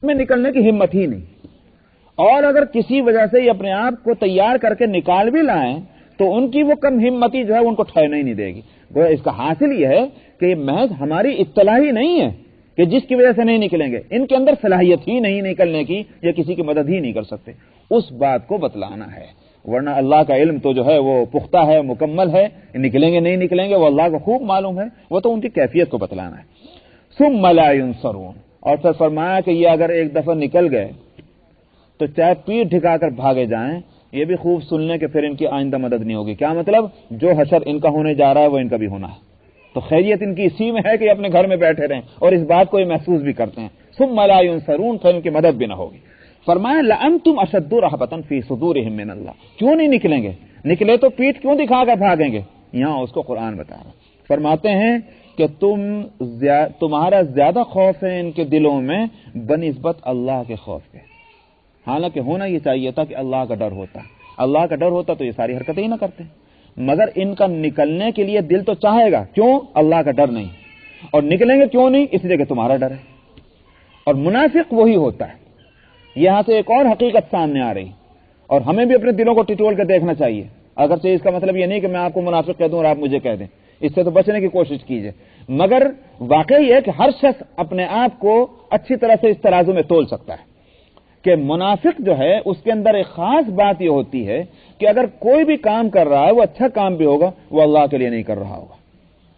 میں نکلنے کی ہمت ہی نہیں، اور اگر کسی وجہ سے یہ اپنے آپ کو تیار کر کے نکال بھی لائیں تو ان کی وہ کم ہمتی جو ہے ان کو ٹھہرنے ہی نہیں دے گی۔ گویا اس کا حاصل یہ ہے کہ یہ محض ہماری اطلاع ہی نہیں ہے کہ جس کی وجہ سے نہیں نکلیں گے، ان کے اندر صلاحیت ہی نہیں نکلنے کی، یا کسی کی مدد ہی نہیں کر سکتے، اس بات کو بتلانا ہے۔ ورنہ اللہ کا علم تو جو ہے وہ پختہ ہے، مکمل ہے، نکلیں گے نہیں نکلیں گے وہ اللہ کو خوب معلوم ہے، وہ تو ان کی کیفیت کو بتلانا ہے۔ ثم لا ينصرون، اور پھر فرمایا کہ یہ اگر ایک دفعہ نکل گئے تو چاہے پیٹ ڈھکا کر بھاگے جائیں، یہ بھی خوب سن لیں کہ پھر ان کی آئندہ مدد نہیں ہوگی۔ کیا مطلب؟ جو حشر ان کا ہونے جا رہا ہے وہ ان کا بھی ہونا ہے، تو خیریت ان کی اسی میں ہے کہ اپنے گھر میں بیٹھے رہیں اور اس بات کو یہ محسوس بھی کرتے ہیں۔ ثم لا ينصرون، پھر ان کی مدد بھی نہ ہوگی۔ فرمایا لأنتم اشد رهبة في صدورهم من اللہ، کیوں نہیں نکلیں گے؟ نکلے تو پیٹ کیوں دکھا کر بھاگیں گے؟ یہاں اس کو قرآن بتا رہا ہے، فرماتے ہیں کہ تمہارا زیادہ خوف ہے ان کے دلوں میں بنسبت اللہ کے خوف کے، حالانکہ ہونا یہ چاہیے تھا کہ اللہ کا ڈر ہوتا، اللہ کا ڈر ہوتا تو یہ ساری حرکتیں ہی نہ کرتے، مگر ان کا نکلنے کے لیے دل تو چاہے گا، کیوں؟ اللہ کا ڈر نہیں، اور نکلیں گے کیوں نہیں؟ اس لیے کہ تمہارا ڈر ہے، اور منافق وہی ہوتا ہے۔ یہاں سے ایک اور حقیقت سامنے آ رہی، اور ہمیں بھی اپنے دلوں کو ٹٹول کے دیکھنا چاہیے، اگرچہ اس کا مطلب یہ نہیں کہ میں آپ کو منافق کہہ دوں اور آپ مجھے کہہ دیں، اس سے تو بچنے کی کوشش کیجئے، مگر واقعہ یہ ہے کہ ہر شخص اپنے آپ کو اچھی طرح سے اس ترازو میں تول سکتا ہے کہ منافق جو ہے اس کے اندر ایک خاص بات یہ ہوتی ہے کہ اگر کوئی بھی کام کر رہا ہے وہ اچھا کام بھی ہوگا وہ اللہ کے لیے نہیں کر رہا ہوگا،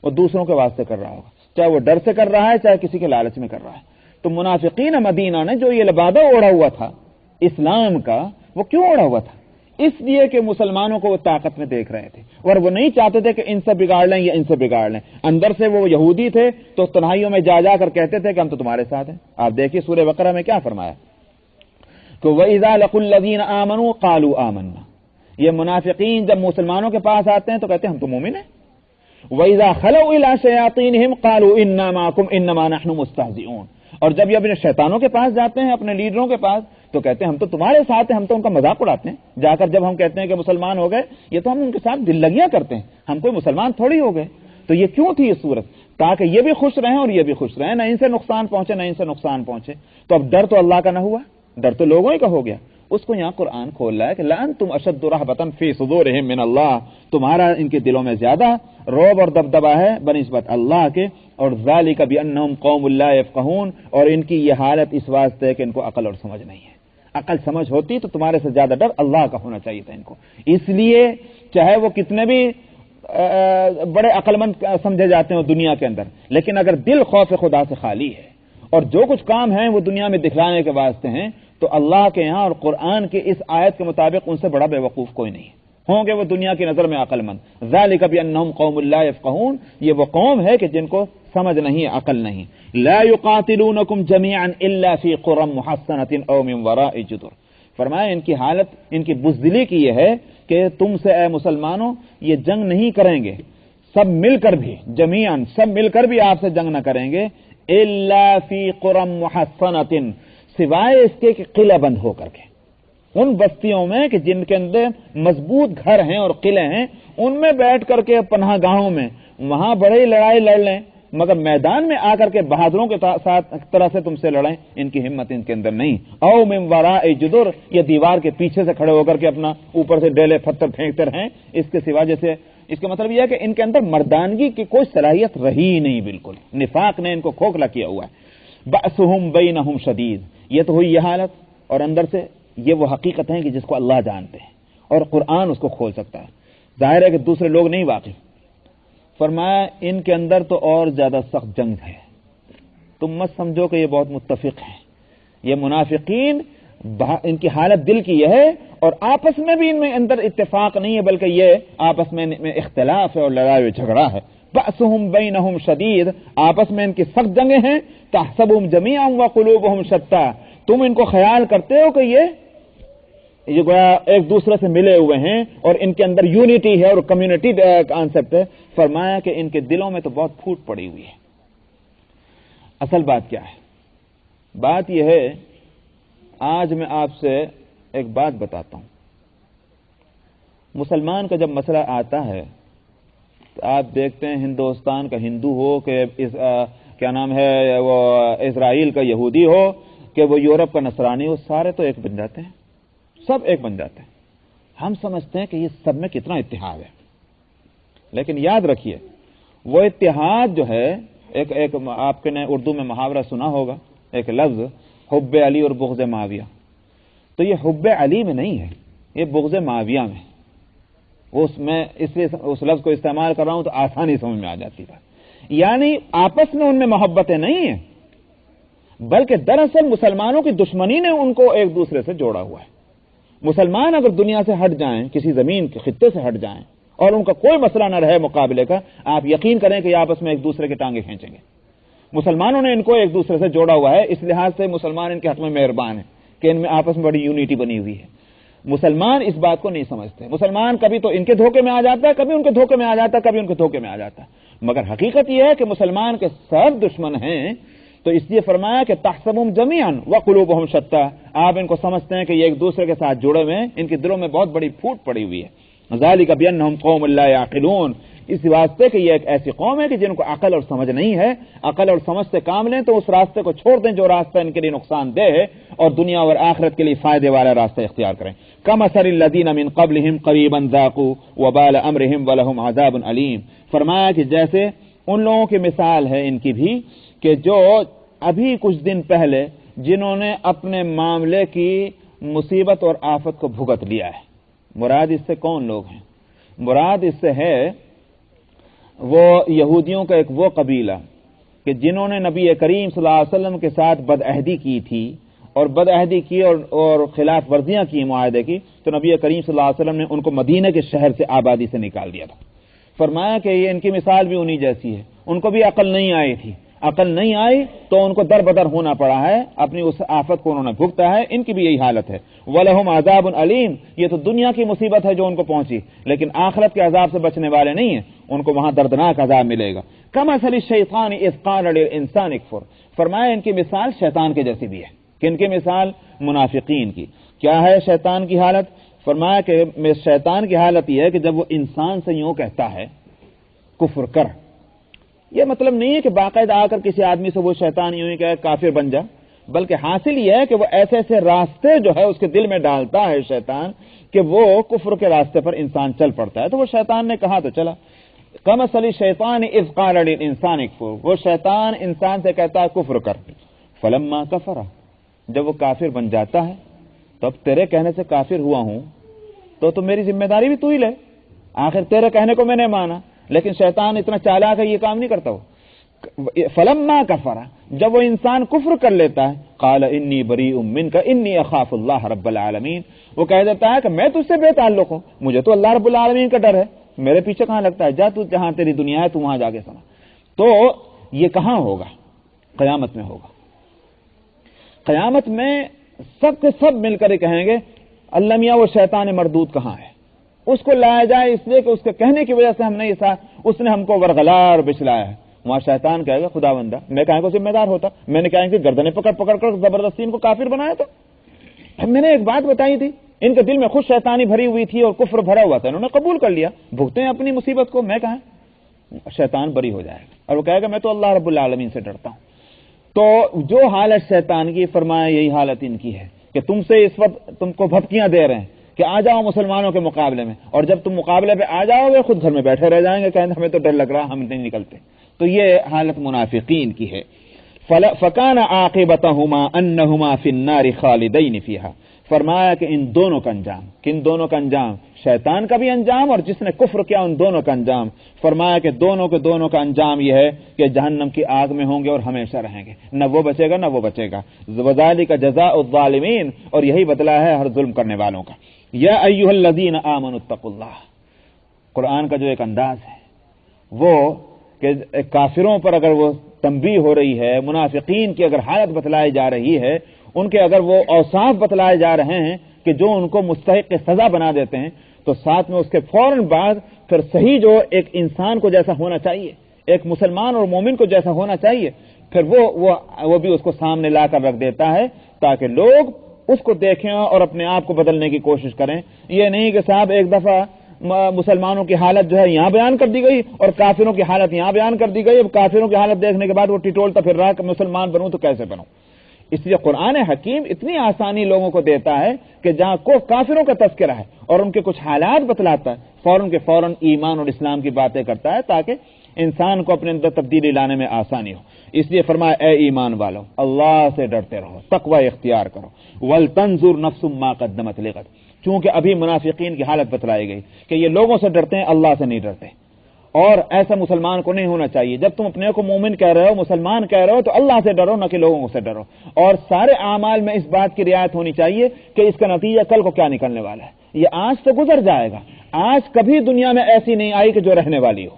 وہ دوسروں کے واسطے کر رہا ہوگا، چاہے وہ ڈر سے کر رہا ہے چاہے کسی کے لالچ میں کر رہا ہے۔ تو منافقین مدینہ نے جو یہ لبادہ اوڑھا ہوا تھا اسلام کا، وہ کیوں اوڑھا ہوا تھا؟ اس لیے کہ مسلمانوں کو وہ طاقت میں دیکھ رہے تھے، اور وہ نہیں چاہتے تھے کہ ان سے بگاڑ لیں یا ان سے بگاڑ لیں۔ اندر سے وہ یہودی تھے تو تنہائیوں میں جا جا کر کہتے تھے کہ ہم تو تمہارے ساتھ ہیں۔ آپ دیکھیے سورہ بقرہ میں کیا فرمایا کہ وَإِذَا لَقُوا الَّذِينَ آمَنُوا قَالُوا آمَنَّا، یہ منافقین جب مسلمانوں کے پاس آتے ہیں تو کہتے ہیں ہم تو مومن ہیں۔ وَإِذَا خَلَوْا إِلَىٰ شَيَاطِينِهِمْ قَالُوا إِنَّا مَعَكُمْ إِنَّمَا نَحْنُ مُسْتَهْزِئُونَ، اور جب یہ اپنے شیطانوں کے پاس جاتے ہیں، اپنے لیڈروں کے پاس، تو کہتے ہیں ہم تو تمہارے ساتھ ہیں، ہم تو ان کا مذاق اڑاتے ہیں۔ جا کر جب ہم کہتے ہیں کہ مسلمان ہو گئے، یہ تو ہم ان کے ساتھ دل لگیاں کرتے ہیں، ہم کوئی مسلمان تھوڑی ہو گئے۔ تو یہ کیوں تھی یہ صورت؟ تاکہ یہ بھی خوش رہیں اور یہ بھی خوش رہیں، نہ ان سے نقصان پہنچے نہ ان سے نقصان پہنچے۔ تو اب ڈر تو اللہ کا نہ ہوا، ڈر تو لوگوں ہی کا ہو گیا۔ اس کو یہاں قرآن کھول رہا ہے کہ لأنتم اشد رهبة في صدورهم من اللہ، تمہارا ان کے دلوں میں زیادہ رعب اور دبدبہ ہے بنسبت اللہ کے، اور ذالک بانہم قوم لا یفقہون، اور ان کی یہ حالت اس واسطے ہے کہ ان کو عقل اور سمجھ نہیں ہے۔ عقل سمجھ ہوتی تو تمہارے سے زیادہ ڈر اللہ کا ہونا چاہیے تھا ان کو۔ اس لیے چاہے وہ کتنے بھی بڑے عقل مند سمجھے جاتے ہیں دنیا کے اندر، لیکن اگر دل خوف خدا سے خالی ہے اور جو کچھ کام ہیں وہ دنیا میں دکھلانے کے واسطے ہیں، تو اللہ کے یہاں اور قرآن کے اس آیت کے مطابق ان سے بڑا بے وقوف کوئی نہیں ہوں گے وہ دنیا کی نظر میں عقل مند۔ ذالک بانہم قوم لا یفقہون، یہ وہ قوم ہے کہ جن کو سمجھ نہیں، عقل نہیں۔ لا یقاتلونکم جمیعا الا فی قری محصنۃ او من وراء جدر، فرمایا ان کی حالت، ان کی بزدلی کی یہ ہے کہ تم سے اے مسلمانوں یہ جنگ نہیں کریں گے، سب مل کر بھی، جمیعا سب مل کر بھی آپ سے جنگ نہ کریں گے، الا فی قری محصنۃ، سوائے اس کے کہ قلعہ بند ہو کر کے، ان بستیوں میں کہ جن کے اندر مضبوط گھر ہیں اور قلعے ہیں، ان میں بیٹھ کر کے پناہ گاہوں میں وہاں بڑی لڑائی لڑ لیں، مگر میدان میں آ کر کے بہادروں کے ساتھ طرح سے تم سے لڑیں، ان کی ہمت ان کے اندر نہیں۔ او من وراء جدر، یہ دیوار کے پیچھے سے کھڑے ہو کر کے اپنا اوپر سے ڈیلے پتھر پھینکتے رہیں، اس کے سوا جیسے، اس کا مطلب یہ ہے کہ ان کے اندر مردانگی کی کوئی صلاحیت رہی نہیں، بالکل نفاق نے ان کو کھوکھلا کیا ہوا ہے۔ بأسہم بینہم شدید، یہ تو ہوئی یہ حالت، اور اندر سے یہ وہ حقیقت ہے کہ جس کو اللہ جانتے ہیں اور قرآن اس کو کھول سکتا ہے، ظاہر ہے کہ دوسرے لوگ نہیں واقف۔ فرمایا ان کے اندر تو اور زیادہ سخت جنگ ہے، تم مت سمجھو کہ یہ بہت متفق ہیں، یہ منافقین ان کی حالت دل کی یہ ہے، اور آپس میں بھی ان میں اندر اتفاق نہیں ہے، بلکہ یہ آپس میں اختلاف ہے اور لڑائی جھگڑا ہے۔ بأسہم بینہم شدید، آپس میں ان کی سخت جنگیں ہیں۔ تحسبہم جمیعا وقلوبہم شتیٰ، تم ان کو خیال کرتے ہو کہ یہ ایک دوسرے سے ملے ہوئے ہیں اور ان کے اندر یونٹی ہے اور کمیونٹی کانسیپٹ ہے، فرمایا کہ ان کے دلوں میں تو بہت پھوٹ پڑی ہوئی ہے۔ اصل بات کیا ہے؟ بات یہ ہے، آج میں آپ سے ایک بات بتاتا ہوں۔ مسلمان کا جب مسئلہ آتا ہے تو آپ دیکھتے ہیں ہندوستان کا ہندو ہو کہ کیا نام ہے وہ اسرائیل کا یہودی ہو، کہ وہ یورپ کا نصرانی، وہ سارے تو ایک بن جاتے ہیں، سب ایک بن جاتے ہیں۔ ہم سمجھتے ہیں کہ یہ سب میں کتنا اتحاد ہے، لیکن یاد رکھیے وہ اتحاد جو ہے، ایک آپ نے اردو میں محاورہ سنا ہوگا، ایک لفظ حب علی اور بغض معاویہ، تو یہ حب علی میں نہیں ہے، یہ بغض معاویہ میں۔ اس میں اس لیے اس لفظ کو استعمال کر رہا ہوں تو آسانی سمجھ میں آ جاتی بات، یعنی آپس میں ان میں محبتیں نہیں ہیں، بلکہ دراصل مسلمانوں کی دشمنی نے ان کو ایک دوسرے سے جوڑا ہوا ہے۔ مسلمان اگر دنیا سے ہٹ جائیں، کسی زمین کے خطے سے ہٹ جائیں اور ان کا کوئی مسئلہ نہ رہے مقابلے کا، آپ یقین کریں کہ یہ آپس میں ایک دوسرے کی ٹانگیں کھینچیں گے۔ مسلمانوں نے ان کو ایک دوسرے سے جوڑا ہوا ہے، اس لحاظ سے مسلمان ان کے حق میں مہربان ہیں کہ ان میں آپس میں بڑی یونٹی بنی ہوئی ہے۔ مسلمان اس بات کو نہیں سمجھتے، مسلمان کبھی تو ان کے دھوکے میں آ جاتا ہے، کبھی ان کے دھوکے میں آ جاتا ہے، کبھی ان کے دھوکے میں آ جاتا ہے، مگر حقیقت یہ ہے کہ مسلمان کے سب دشمن ہیں۔ تو اس لیے فرمایا کہ تحسبهم جميعا وقلوبهم شتى، آپ ان کو سمجھتے ہیں کہ یہ ایک دوسرے کے ساتھ جڑے ہوئے ہیں، ان کے دلوں میں بہت بڑی پھوٹ پڑی ہوئی ہے۔ ذالک بانهم قوم لا يعقلون، اس واسطے کہ یہ ایک ایسی قوم ہے کہ جن کو عقل اور سمجھ نہیں ہے۔ عقل اور سمجھ سے کام لیں تو اس راستے کو چھوڑ دیں جو راستہ ان کے لیے نقصان دہ ہے، اور دنیا اور آخرت کے لیے فائدے والا راستہ اختیار کریں۔ کمثل الذین من قبلهم قریبا ذاقوا وبال امرهم ولهم عذاب علیم، فرمایا کہ جیسے ان لوگوں کی مثال ہے ان کی بھی کہ جو ابھی کچھ دن پہلے جنہوں نے اپنے معاملے کی مصیبت اور آفت کو بھگت لیا ہے۔ مراد اس سے کون لوگ ہیں؟ مراد اس سے ہے وہ یہودیوں کا ایک وہ قبیلہ کہ جنہوں نے نبی کریم صلی اللہ علیہ وسلم کے ساتھ بدعہدی کی تھی، اور بدعہدی کی اور خلاف ورزیاں کی، معاہدے کی، تو نبی کریم صلی اللہ علیہ وسلم نے ان کو مدینہ کے شہر سے، آبادی سے نکال دیا تھا۔ فرمایا کہ یہ ان کی مثال بھی انہی جیسی ہے، ان کو بھی عقل نہیں آئی تھی، عقل نہیں آئی تو ان کو در بدر ہونا پڑا ہے، اپنی اس آفت کو انہوں نے بھگتا ہے۔ ان کی بھی یہی حالت ہے۔ وَلَهُمْ عَذَابٌ عَلِيمٌ، یہ تو دنیا کی مصیبت ہے جو ان کو پہنچی، لیکن آخرت کے عذاب سے بچنے والے نہیں ہیں، ان کو وہاں دردناک عذاب ملے گا۔ كَمَثَلِ الشَّيْطَانِ إِذْ قَالَ لِلْإِنسَانِ اكْفُرْ، فرمایا ان کی مثال شیطان کے جیسی بھی ہے۔ کن کی مثال؟ منافقین کی۔ کیا ہے شیطان کی حالت؟ فرمایا کہ شیطان کی حالت یہ ہے کہ جب وہ انسان سے یوں کہتا ہے کفر کر، یہ مطلب نہیں ہے کہ باقاعدہ آ کر کسی آدمی سے وہ شیطان یوں ہی کہے کافر بن جا، بلکہ حاصل یہ ہے کہ وہ ایسے ایسے راستے جو ہے اس کے دل میں ڈالتا ہے شیطان کہ وہ کفر کے راستے پر انسان چل پڑتا ہے۔ تو وہ شیطان نے کہا تو چلا۔ کمثل الشیطان اذ قال للانسان اکفر، وہ شیطان انسان سے کہتا ہے کفر کر، فلما کفر، جب وہ کافر بن جاتا ہے تو اب تیرے کہنے سے کافر ہوا ہوں تو میری ذمہ داری بھی تو ہی لے، آخر تیرے کہنے کو میں نے مانا۔ لیکن شیطان اتنا چالاک ہے، یہ کام نہیں کرتا۔ وہ فلما کفر، جب وہ انسان کفر کر لیتا ہے، قال انی بریء منک انی اخاف اللہ رب العالمین، وہ کہہ دیتا ہے کہ میں تجھ سے بے تعلق ہوں، مجھے تو اللہ رب العالمین کا ڈر ہے، میرے پیچھے کہاں لگتا ہے، جا تو جہاں تیری دنیا ہے تو وہاں جا کے سنا۔ تو یہ کہاں ہوگا؟ قیامت میں ہوگا۔ قیامت میں سب کے سب مل کر کہیں گے اللہ میاں وہ شیطان مردود کہاں ہے، اس کو لایا جائے، اس لیے کہ اس کے کہنے کی وجہ سے ہم نے اس نے ہم کو ورغلار بچلایا ہے۔ وہاں شیطان کہے گا خدا بندہ میں کہیں کو ذمہ دار ہوتا، میں نے کہیں کہ گردنیں پکڑ پکڑ کر زبردستی ان کو کافر بنایا تھا۔ میں نے ایک بات بتائی تھی، ان کے دل میں خود شیطانی بھری ہوئی تھی اور کفر بھرا ہوا تھا، انہوں نے قبول کر لیا، بھگتے ہیں اپنی مصیبت کو۔ میں کہاں شیطان بری ہو جائے گا اور وہ کہے گا میں تو اللہ رب العالمین سے ڈرتا ہوں۔ تو جو حالت شیطان کی، فرمایا یہی حالت ان کی ہے کہ تم سے اس وقت تم کو بھٹکیاں دے رہے ہیں کہ آ جاؤ مسلمانوں کے مقابلے میں، اور جب تم مقابلے پہ آ جاؤ گے خود گھر میں بیٹھے رہ جائیں گے، کہیں ہمیں تو ڈر لگ رہا ہم نہیں نکلتے۔ تو یہ حالت منافقین کی ہے۔ فَكَانَ عَاقِبَتَهُمَا أَنَّهُمَا فِي النَّارِ خَالِدَيْنِ فِيهَا، فرمایا کہ ان دونوں کا انجام، کن دونوں کا انجام؟ شیطان کا بھی انجام اور جس نے کفر کیا ان دونوں کا انجام۔ فرمایا کہ دونوں کے دونوں کا انجام یہ ہے کہ جہنم کی آگ میں ہوں گے اور ہمیشہ رہیں گے، نہ وہ بچے گا نہ وہ بچے گا۔ وَذَلِكَ جَزَاءُ الظَّالِمِينَ، اور یہی بدلہ ہے ہر ظلم کرنے والوں کا۔ یا ایھا الذین آمنوا اتقوا اللہ، قرآن کا جو ایک انداز ہے وہ کہ کافروں پر اگر وہ تنبیہ ہو رہی ہے، منافقین کی اگر حالت بتلائی جا رہی ہے، ان کے اگر وہ اوصاف بتلائے جا رہے ہیں کہ جو ان کو مستحق سزا بنا دیتے ہیں، تو ساتھ میں اس کے فوراً بعد پھر صحیح جو ایک انسان کو جیسا ہونا چاہیے، ایک مسلمان اور مومن کو جیسا ہونا چاہیے، پھر وہ بھی اس کو سامنے لا کر رکھ دیتا ہے تاکہ لوگ اس کو دیکھیں اور اپنے آپ کو بدلنے کی کوشش کریں۔ یہ نہیں کہ صاحب ایک دفعہ مسلمانوں کی حالت جو ہے یہاں بیان کر دی گئی اور کافروں کی حالت یہاں بیان کر دی گئی، اب کافروں کی حالت دیکھنے کے بعد وہ ٹٹولتا پھر رہا کہ مسلمان بنوں تو کیسے بنوں۔ اس لیے قرآن حکیم اتنی آسانی لوگوں کو دیتا ہے کہ جہاں کو کافروں کا تذکرہ ہے اور ان کے کچھ حالات بتلاتا ہے، فوراً کے فوراً ایمان اور اسلام کی باتیں کرتا ہے تاکہ انسان کو اپنے اندر تبدیلی لانے میں آسانی ہو۔ اس لیے فرمایا اے ایمان والو، اللہ سے ڈرتے رہو، تقوی اختیار کرو، وَلْتَنْظُرْ نَفْسٌ مَا قَدَّمَتْ لِغَدٍ، چونکہ ابھی منافقین کی حالت بتلائی گئی کہ یہ لوگوں سے ڈرتے ہیں، اللہ سے نہیں ڈرتے، اور ایسا مسلمان کو نہیں ہونا چاہیے۔ جب تم اپنے کو مومن کہہ رہے ہو، مسلمان کہہ رہے ہو، تو اللہ سے ڈرو، نہ کہ لوگوں سے ڈرو، اور سارے اعمال میں اس بات کی رعایت ہونی چاہیے کہ اس کا نتیجہ کل کو کیا نکلنے والا ہے۔ یہ آج تو گزر جائے گا، آج کبھی دنیا میں ایسی نہیں آئی کہ جو رہنے والی ہو،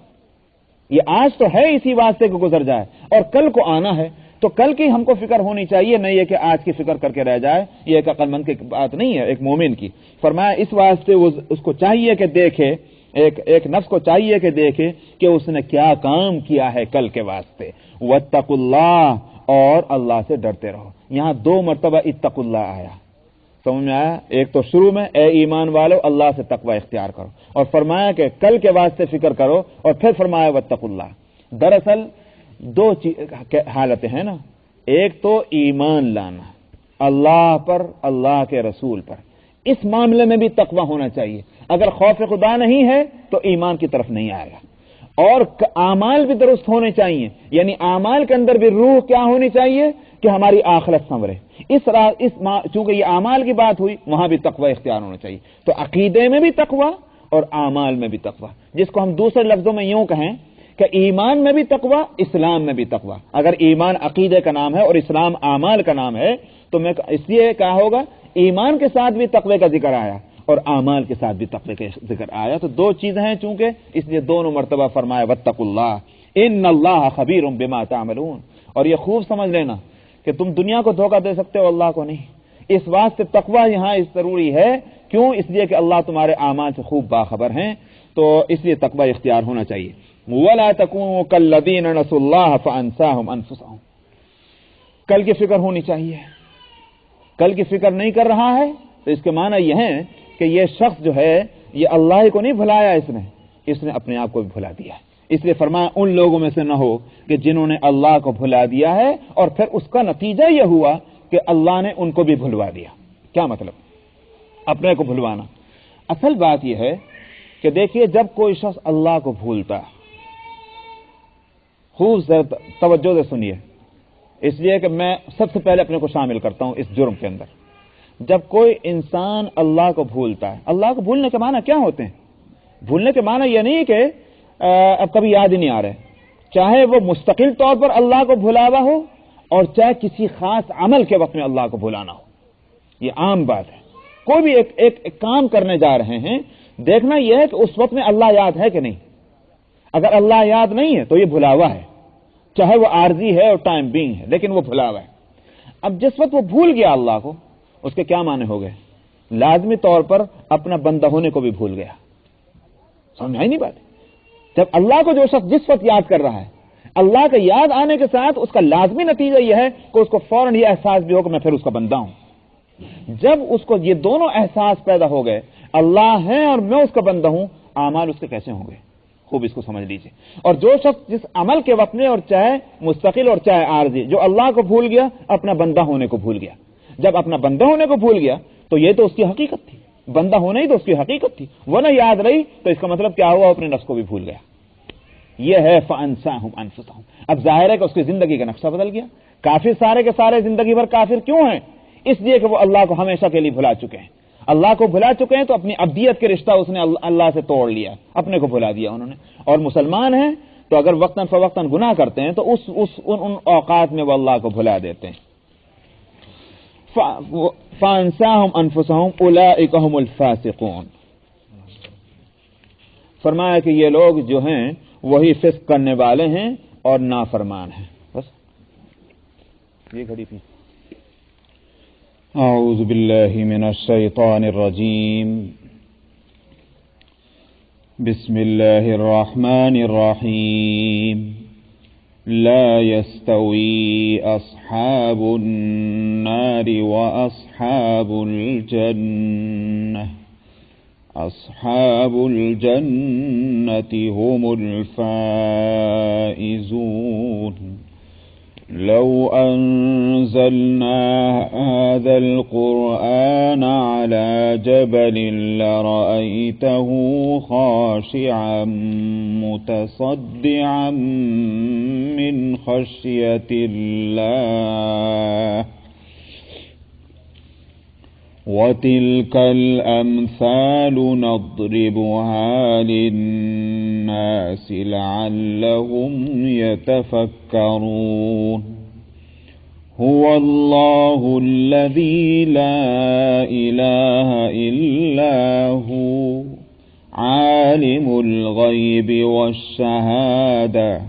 یہ آج تو ہے اسی واسطے کہ گزر جائے، اور کل کو آنا ہے، تو کل کی ہم کو فکر ہونی چاہیے، نہیں یہ کہ آج کی فکر کر کے رہ جائے۔ یہ ایک عقل مند کی بات نہیں ہے ایک مومن کی۔ فرمایا اس واسطے اس کو چاہیے کہ دیکھے، ایک نفس کو چاہیے کہ دیکھے کہ اس نے کیا کام کیا ہے کل کے واسطے۔ واتقوا اللہ، اور اللہ سے ڈرتے رہو۔ یہاں 2 مرتبہ اتقوا اللہ آیا، سمجھ میں آیا؟ ایک تو شروع میں اے ایمان والو اللہ سے تقوی اختیار کرو، اور فرمایا کہ کل کے واسطے فکر کرو، اور پھر فرمایا واتقوا اللہ۔ دراصل 2 حالتیں ہیں نا، ایک تو ایمان لانا اللہ پر، اللہ کے رسول پر، اس معاملے میں بھی تقوی ہونا چاہیے۔ اگر خوف خدا نہیں ہے تو ایمان کی طرف نہیں آئے گا، اور اعمال بھی درست ہونے چاہیے، یعنی اعمال کے اندر بھی روح کیا ہونی چاہیے کہ ہماری آخرت سنورے۔ چونکہ یہ اعمال کی بات ہوئی، وہاں بھی تقوی اختیار ہونا چاہیے۔ تو عقیدے میں بھی تقوی اور اعمال میں بھی تقوی، جس کو ہم دوسرے لفظوں میں یوں کہیں کہ ایمان میں بھی تقوی، اسلام میں بھی تقوی۔ اگر ایمان عقیدے کا نام ہے اور اسلام اعمال کا نام ہے تو میں اس لیے کہا ہوگا ایمان کے ساتھ بھی تقوی کا ذکر آیا اور اعمال کے ساتھ بھی تقوی کا ذکر آیا، تو 2 چیزیں ہیں چونکہ، اس لیے دونوں مرتبہ فرمایا واتقوا اللہ ان اللہ خبیر بما تعملون۔ اور یہ خوب سمجھ لینا کہ تم دنیا کو دھوکہ دے سکتے ہو، اللہ کو نہیں۔ اس واسطے تقوی یہاں اس ضروری ہے، کیوں؟ اس لیے کہ اللہ تمہارے اعمال سے خوب باخبر ہیں، تو اس لیے تقوی اختیار ہونا چاہیے۔ وَلَا تَكُونُوا كَالَّذِينَ نَسُوا اللَّهَ فَأَنسَاهُمْ أَنفُسَهُمْ، کل کی فکر ہونی چاہیے۔ کل کی فکر نہیں کر رہا ہے تو اس کے معنی یہ ہے کہ یہ شخص جو ہے یہ اللہ کو نہیں بھلایا، اس نے اپنے آپ کو بھی بھلا دیا ہے۔ اس لیے فرمایا ان لوگوں میں سے نہ ہو کہ جنہوں نے اللہ کو بھلا دیا ہے اور پھر اس کا نتیجہ یہ ہوا کہ اللہ نے ان کو بھی بھلوا دیا۔ کیا مطلب؟ اپنے کو بھلوانا۔ اصل بات یہ ہے کہ دیکھیے جب کوئی شخص اللہ کو بھولتا، خوب توجہ سے سنیے، اس لیے کہ میں سب سے پہلے اپنے کو شامل کرتا ہوں اس جرم کے اندر۔ جب کوئی انسان اللہ کو بھولتا ہے، اللہ کو بھولنے کے معنی کیا ہوتے ہیں؟ بھولنے کے معنی یہ نہیں کہ اب کبھی یاد ہی نہیں آ رہے، چاہے وہ مستقل طور پر اللہ کو بھلاوا ہو اور چاہے کسی خاص عمل کے وقت میں اللہ کو بھلانا ہو، یہ عام بات ہے۔ کوئی بھی ایک کام کرنے جا رہے ہیں، دیکھنا یہ ہے کہ اس وقت میں اللہ یاد ہے کہ نہیں۔ اگر اللہ یاد نہیں ہے تو یہ بھلاوا ہے، چاہے وہ عارضی ہے اور ٹائم بینگ ہے، لیکن وہ بھلاوا ہے۔ اب جس وقت وہ بھول گیا اللہ کو، اس کے کیا معنی ہو گئے؟ لازمی طور پر اپنا بندہ ہونے کو بھی بھول گیا۔ سمجھ آئی نہیں بات؟ جب اللہ کو جو شخص جس وقت یاد کر رہا ہے، اللہ کا یاد آنے کے ساتھ اس کا لازمی نتیجہ یہ ہے کہ اس کو فوراً یہ احساس بھی ہو کہ میں پھر اس کا بندہ ہوں۔ جب اس کو یہ دونوں احساس پیدا ہو گئے، اللہ ہے اور میں اس کا بندہ ہوں، اعمال اس کے کیسے ہوں گے؟ خوب اس کو سمجھ لیجئے۔ اور جو شخص جس عمل کے وقت میں، اور چاہے مستقل اور چاہے عارضی، جو اللہ کو بھول گیا، اپنا بندہ ہونے کو بھول گیا۔ جب اپنا بندہ ہونے کو بھول گیا تو یہ تو اس کی حقیقت تھی، بندہ ہونا ہی تو اس کی حقیقت تھی، وہ نہ یاد رہی تو اس کا مطلب کیا ہوا؟ اپنے نفس کو بھی بھول گیا۔ یہ ہے فَأَنسَاهُمْ أَنفُسَهُمْ۔ اب ظاہر ہے کہ اس کی زندگی کا نقشہ بدل گیا۔ کافر سارے کے سارے زندگی بھر کافر کیوں ہیں؟ اس لیے کہ وہ اللہ کو ہمیشہ کے لیے بھلا چکے ہیں۔ اللہ کو بھلا چکے ہیں تو اپنی عبدیت کے رشتہ اس نے اللہ سے توڑ لیا، اپنے کو بھلا دیا انہوں نے۔ اور مسلمان ہیں تو اگر وقتاً فوقتاً گناہ کرتے ہیں تو ان اوقات میں وہ اللہ کو بھلا دیتے ہیں۔ فَأَنسَاهُمْ أَنفُسَهُمْ أُولَئِكَ هُمُ الْفَاسِقُونَ۔ فرمایا کہ یہ لوگ جو ہیں وہی فسق کرنے والے ہیں اور نافرمان ہیں۔ بس یہ گھڑی تھی۔ اعوذ باللہ من الشیطان الرجیم، بسم اللہ الرحمن الرحیم، لا يستوي أصحاب النار وأصحاب الجنة، أصحاب الجنة هم الفائزون، لو أنزلنا هذا القرآن على جبل لرأيته خاشعا متصدعا من خشية الله وتلك الأمثال نضربها للناس لعلهم يتفكرون هو الله الذي لا إله إلا هو عالم الغيب والشهادة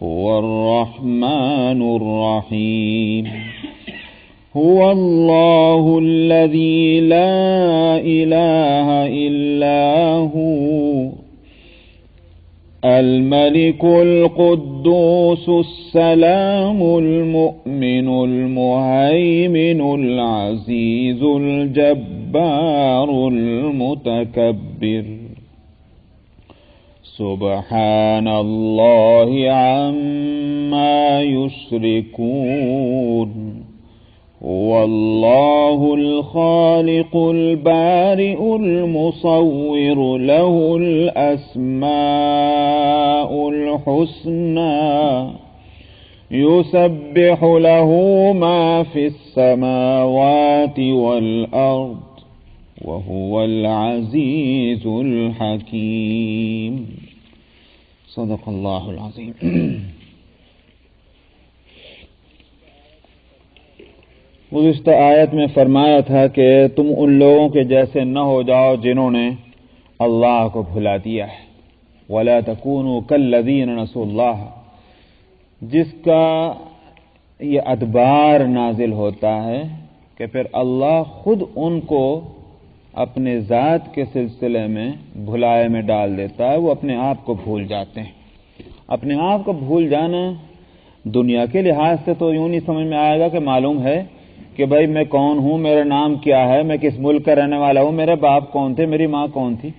هو الرحمن الرحيم هو الله الذي لا إله إلا هو الملك القدوس السلام المؤمن المهيمن العزيز الجبار المتكبر سبحان الله عما يشركون هو الله الخالق البارئ المصور له الأسماء الحسنى يسبح له ما في السماوات والأرض وهو العزيز الحكيم صدق الله العظيم. گزشتہ آیت میں فرمایا تھا کہ تم ان لوگوں کے جیسے نہ ہو جاؤ جنہوں نے اللہ کو بھلا دیا ہے. وَلَا تَكُونُوا كَالَّذِينَ نَسُوا اللَّهَ، جس کا یہ ادبار نازل ہوتا ہے کہ پھر اللہ خود ان کو اپنے ذات کے سلسلے میں بھلائے میں ڈال دیتا ہے. وہ اپنے آپ کو بھول جاتے ہیں. اپنے آپ کو بھول جانا دنیا کے لحاظ سے تو یوں نہیں سمجھ میں آئے گا کہ معلوم ہے کہ بھائی میں کون ہوں، میرا نام کیا ہے، میں کس ملک کا رہنے والا ہوں، میرے باپ کون تھے، میری ماں کون تھی،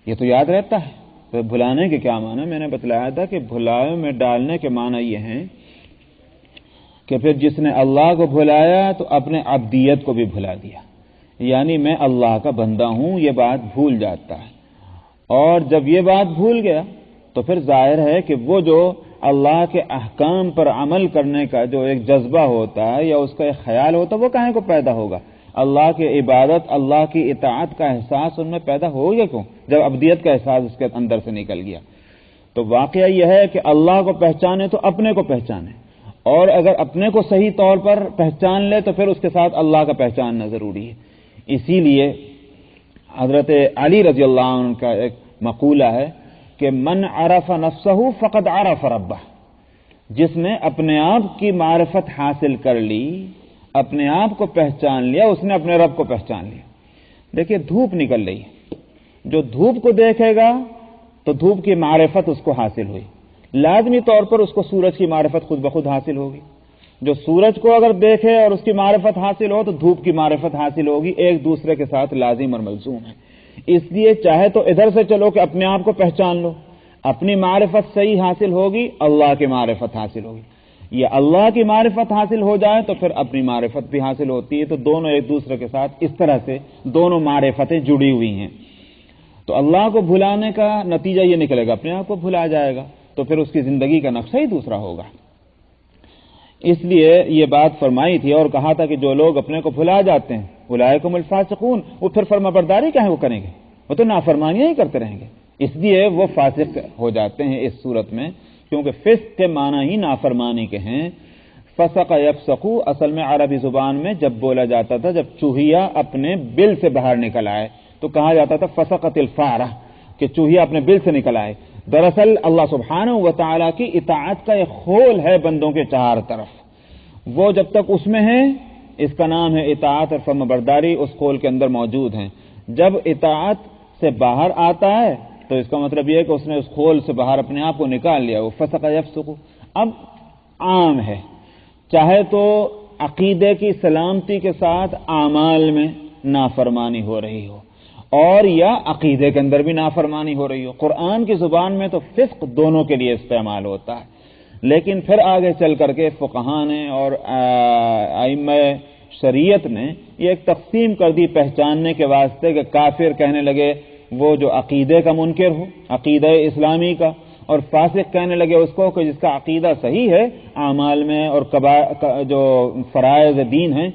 یہ تو یاد رہتا ہے. تو بھلانے کے کیا معنی؟ میں نے بتلایا تھا کہ بھلائے میں ڈالنے کے معنی یہ ہیں کہ پھر جس نے اللہ کو بھلایا تو اپنے عبدیت کو بھی بھلا دیا، یعنی میں اللہ کا بندہ ہوں، یہ بات بھول جاتا ہے. اور جب یہ بات بھول گیا تو پھر ظاہر ہے کہ وہ جو اللہ کے احکام پر عمل کرنے کا جو ایک جذبہ ہوتا ہے یا اس کا ایک خیال ہوتا ہے وہ کہاں کو پیدا ہوگا؟ اللہ کی عبادت، اللہ کی اطاعت کا احساس ان میں پیدا ہو گیا کیوں؟ جب عبدیت کا احساس اس کے اندر سے نکل گیا. تو واقعہ یہ ہے کہ اللہ کو پہچانے تو اپنے کو پہچانے، اور اگر اپنے کو صحیح طور پر پہچان لے تو پھر اس کے ساتھ اللہ کا پہچاننا ضروری ہے. اسی لیے حضرت علی رضی اللہ عنہ کا ایک مقولہ ہے کہ من عرف نفسہ فقد عرف ربہ، جس نے اپنے آپ کی معرفت حاصل کر لی، اپنے آپ کو پہچان لیا، اس نے اپنے رب کو پہچان لیا. دیکھیے دھوپ نکل رہی ہے، جو دھوپ کو دیکھے گا تو دھوپ کی معرفت اس کو حاصل ہوئی، لازمی طور پر اس کو سورج کی معرفت خود بخود حاصل ہوگی. جو سورج کو اگر دیکھے اور اس کی معرفت حاصل ہو تو دھوپ کی معرفت حاصل ہوگی، ایک دوسرے کے ساتھ لازم اور ملزوم ہے. اس لیے چاہے تو ادھر سے چلو کہ اپنے آپ کو پہچان لو، اپنی معرفت صحیح حاصل ہوگی، اللہ کی معرفت حاصل ہوگی. یہ اللہ کی معرفت حاصل ہو جائے تو پھر اپنی معرفت بھی حاصل ہوتی ہے. تو دونوں ایک دوسرے کے ساتھ اس طرح سے دونوں معرفتیں جڑی ہوئی ہیں. تو اللہ کو بھلانے کا نتیجہ یہ نکلے گا، اپنے آپ کو بھلا جائے گا تو پھر اس کی زندگی کا نقشہ ہی دوسرا ہوگا. اس لیے یہ بات فرمائی تھی اور کہا تھا کہ جو لوگ اپنے کو بھلا جاتے ہیں اولئک هم الفاسقون، وہ پھر فرما برداری کیا ہے وہ کریں گے؟ وہ تو نافرمانیاں ہی کرتے رہیں گے. اس لیے وہ فاسق ہو جاتے ہیں اس صورت میں، کیونکہ فسق کے معنی ہی نافرمانی کے ہیں. فسق یفسق اصل میں عربی زبان میں جب بولا جاتا تھا جب چوہیا اپنے بل سے باہر نکل آئے تو کہا جاتا تھا فسقت الفارہ، کہ چوہیا اپنے بل سے نکل آئے. دراصل اللہ سبحانہ و تعالیٰ کی اطاعت کا ایک خول ہے بندوں کے چار طرف، وہ جب تک اس میں ہے اس کا نام ہے اطاعت اور فرمانبرداری، اس خول کے اندر موجود ہیں. جب اطاعت سے باہر آتا ہے تو اس کا مطلب یہ ہے کہ اس نے اس خول سے باہر اپنے آپ کو نکال لیا، وہ فسق یفسق. اب عام ہے، چاہے تو عقیدے کی سلامتی کے ساتھ اعمال میں نافرمانی ہو رہی ہو اور یا عقیدے کے اندر بھی نافرمانی ہو رہی ہو. قرآن کی زبان میں تو فسق دونوں کے لیے استعمال ہوتا ہے، لیکن پھر آگے چل کر کے فقہاء نے اور ائمہ شریعت نے یہ ایک تقسیم کر دی پہچاننے کے واسطے کہ کافر کہنے لگے وہ جو عقیدے کا منکر ہو، عقیدہ اسلامی کا، اور فاسق کہنے لگے اس کو کہ جس کا عقیدہ صحیح ہے، اعمال میں اور جو فرائض دین ہیں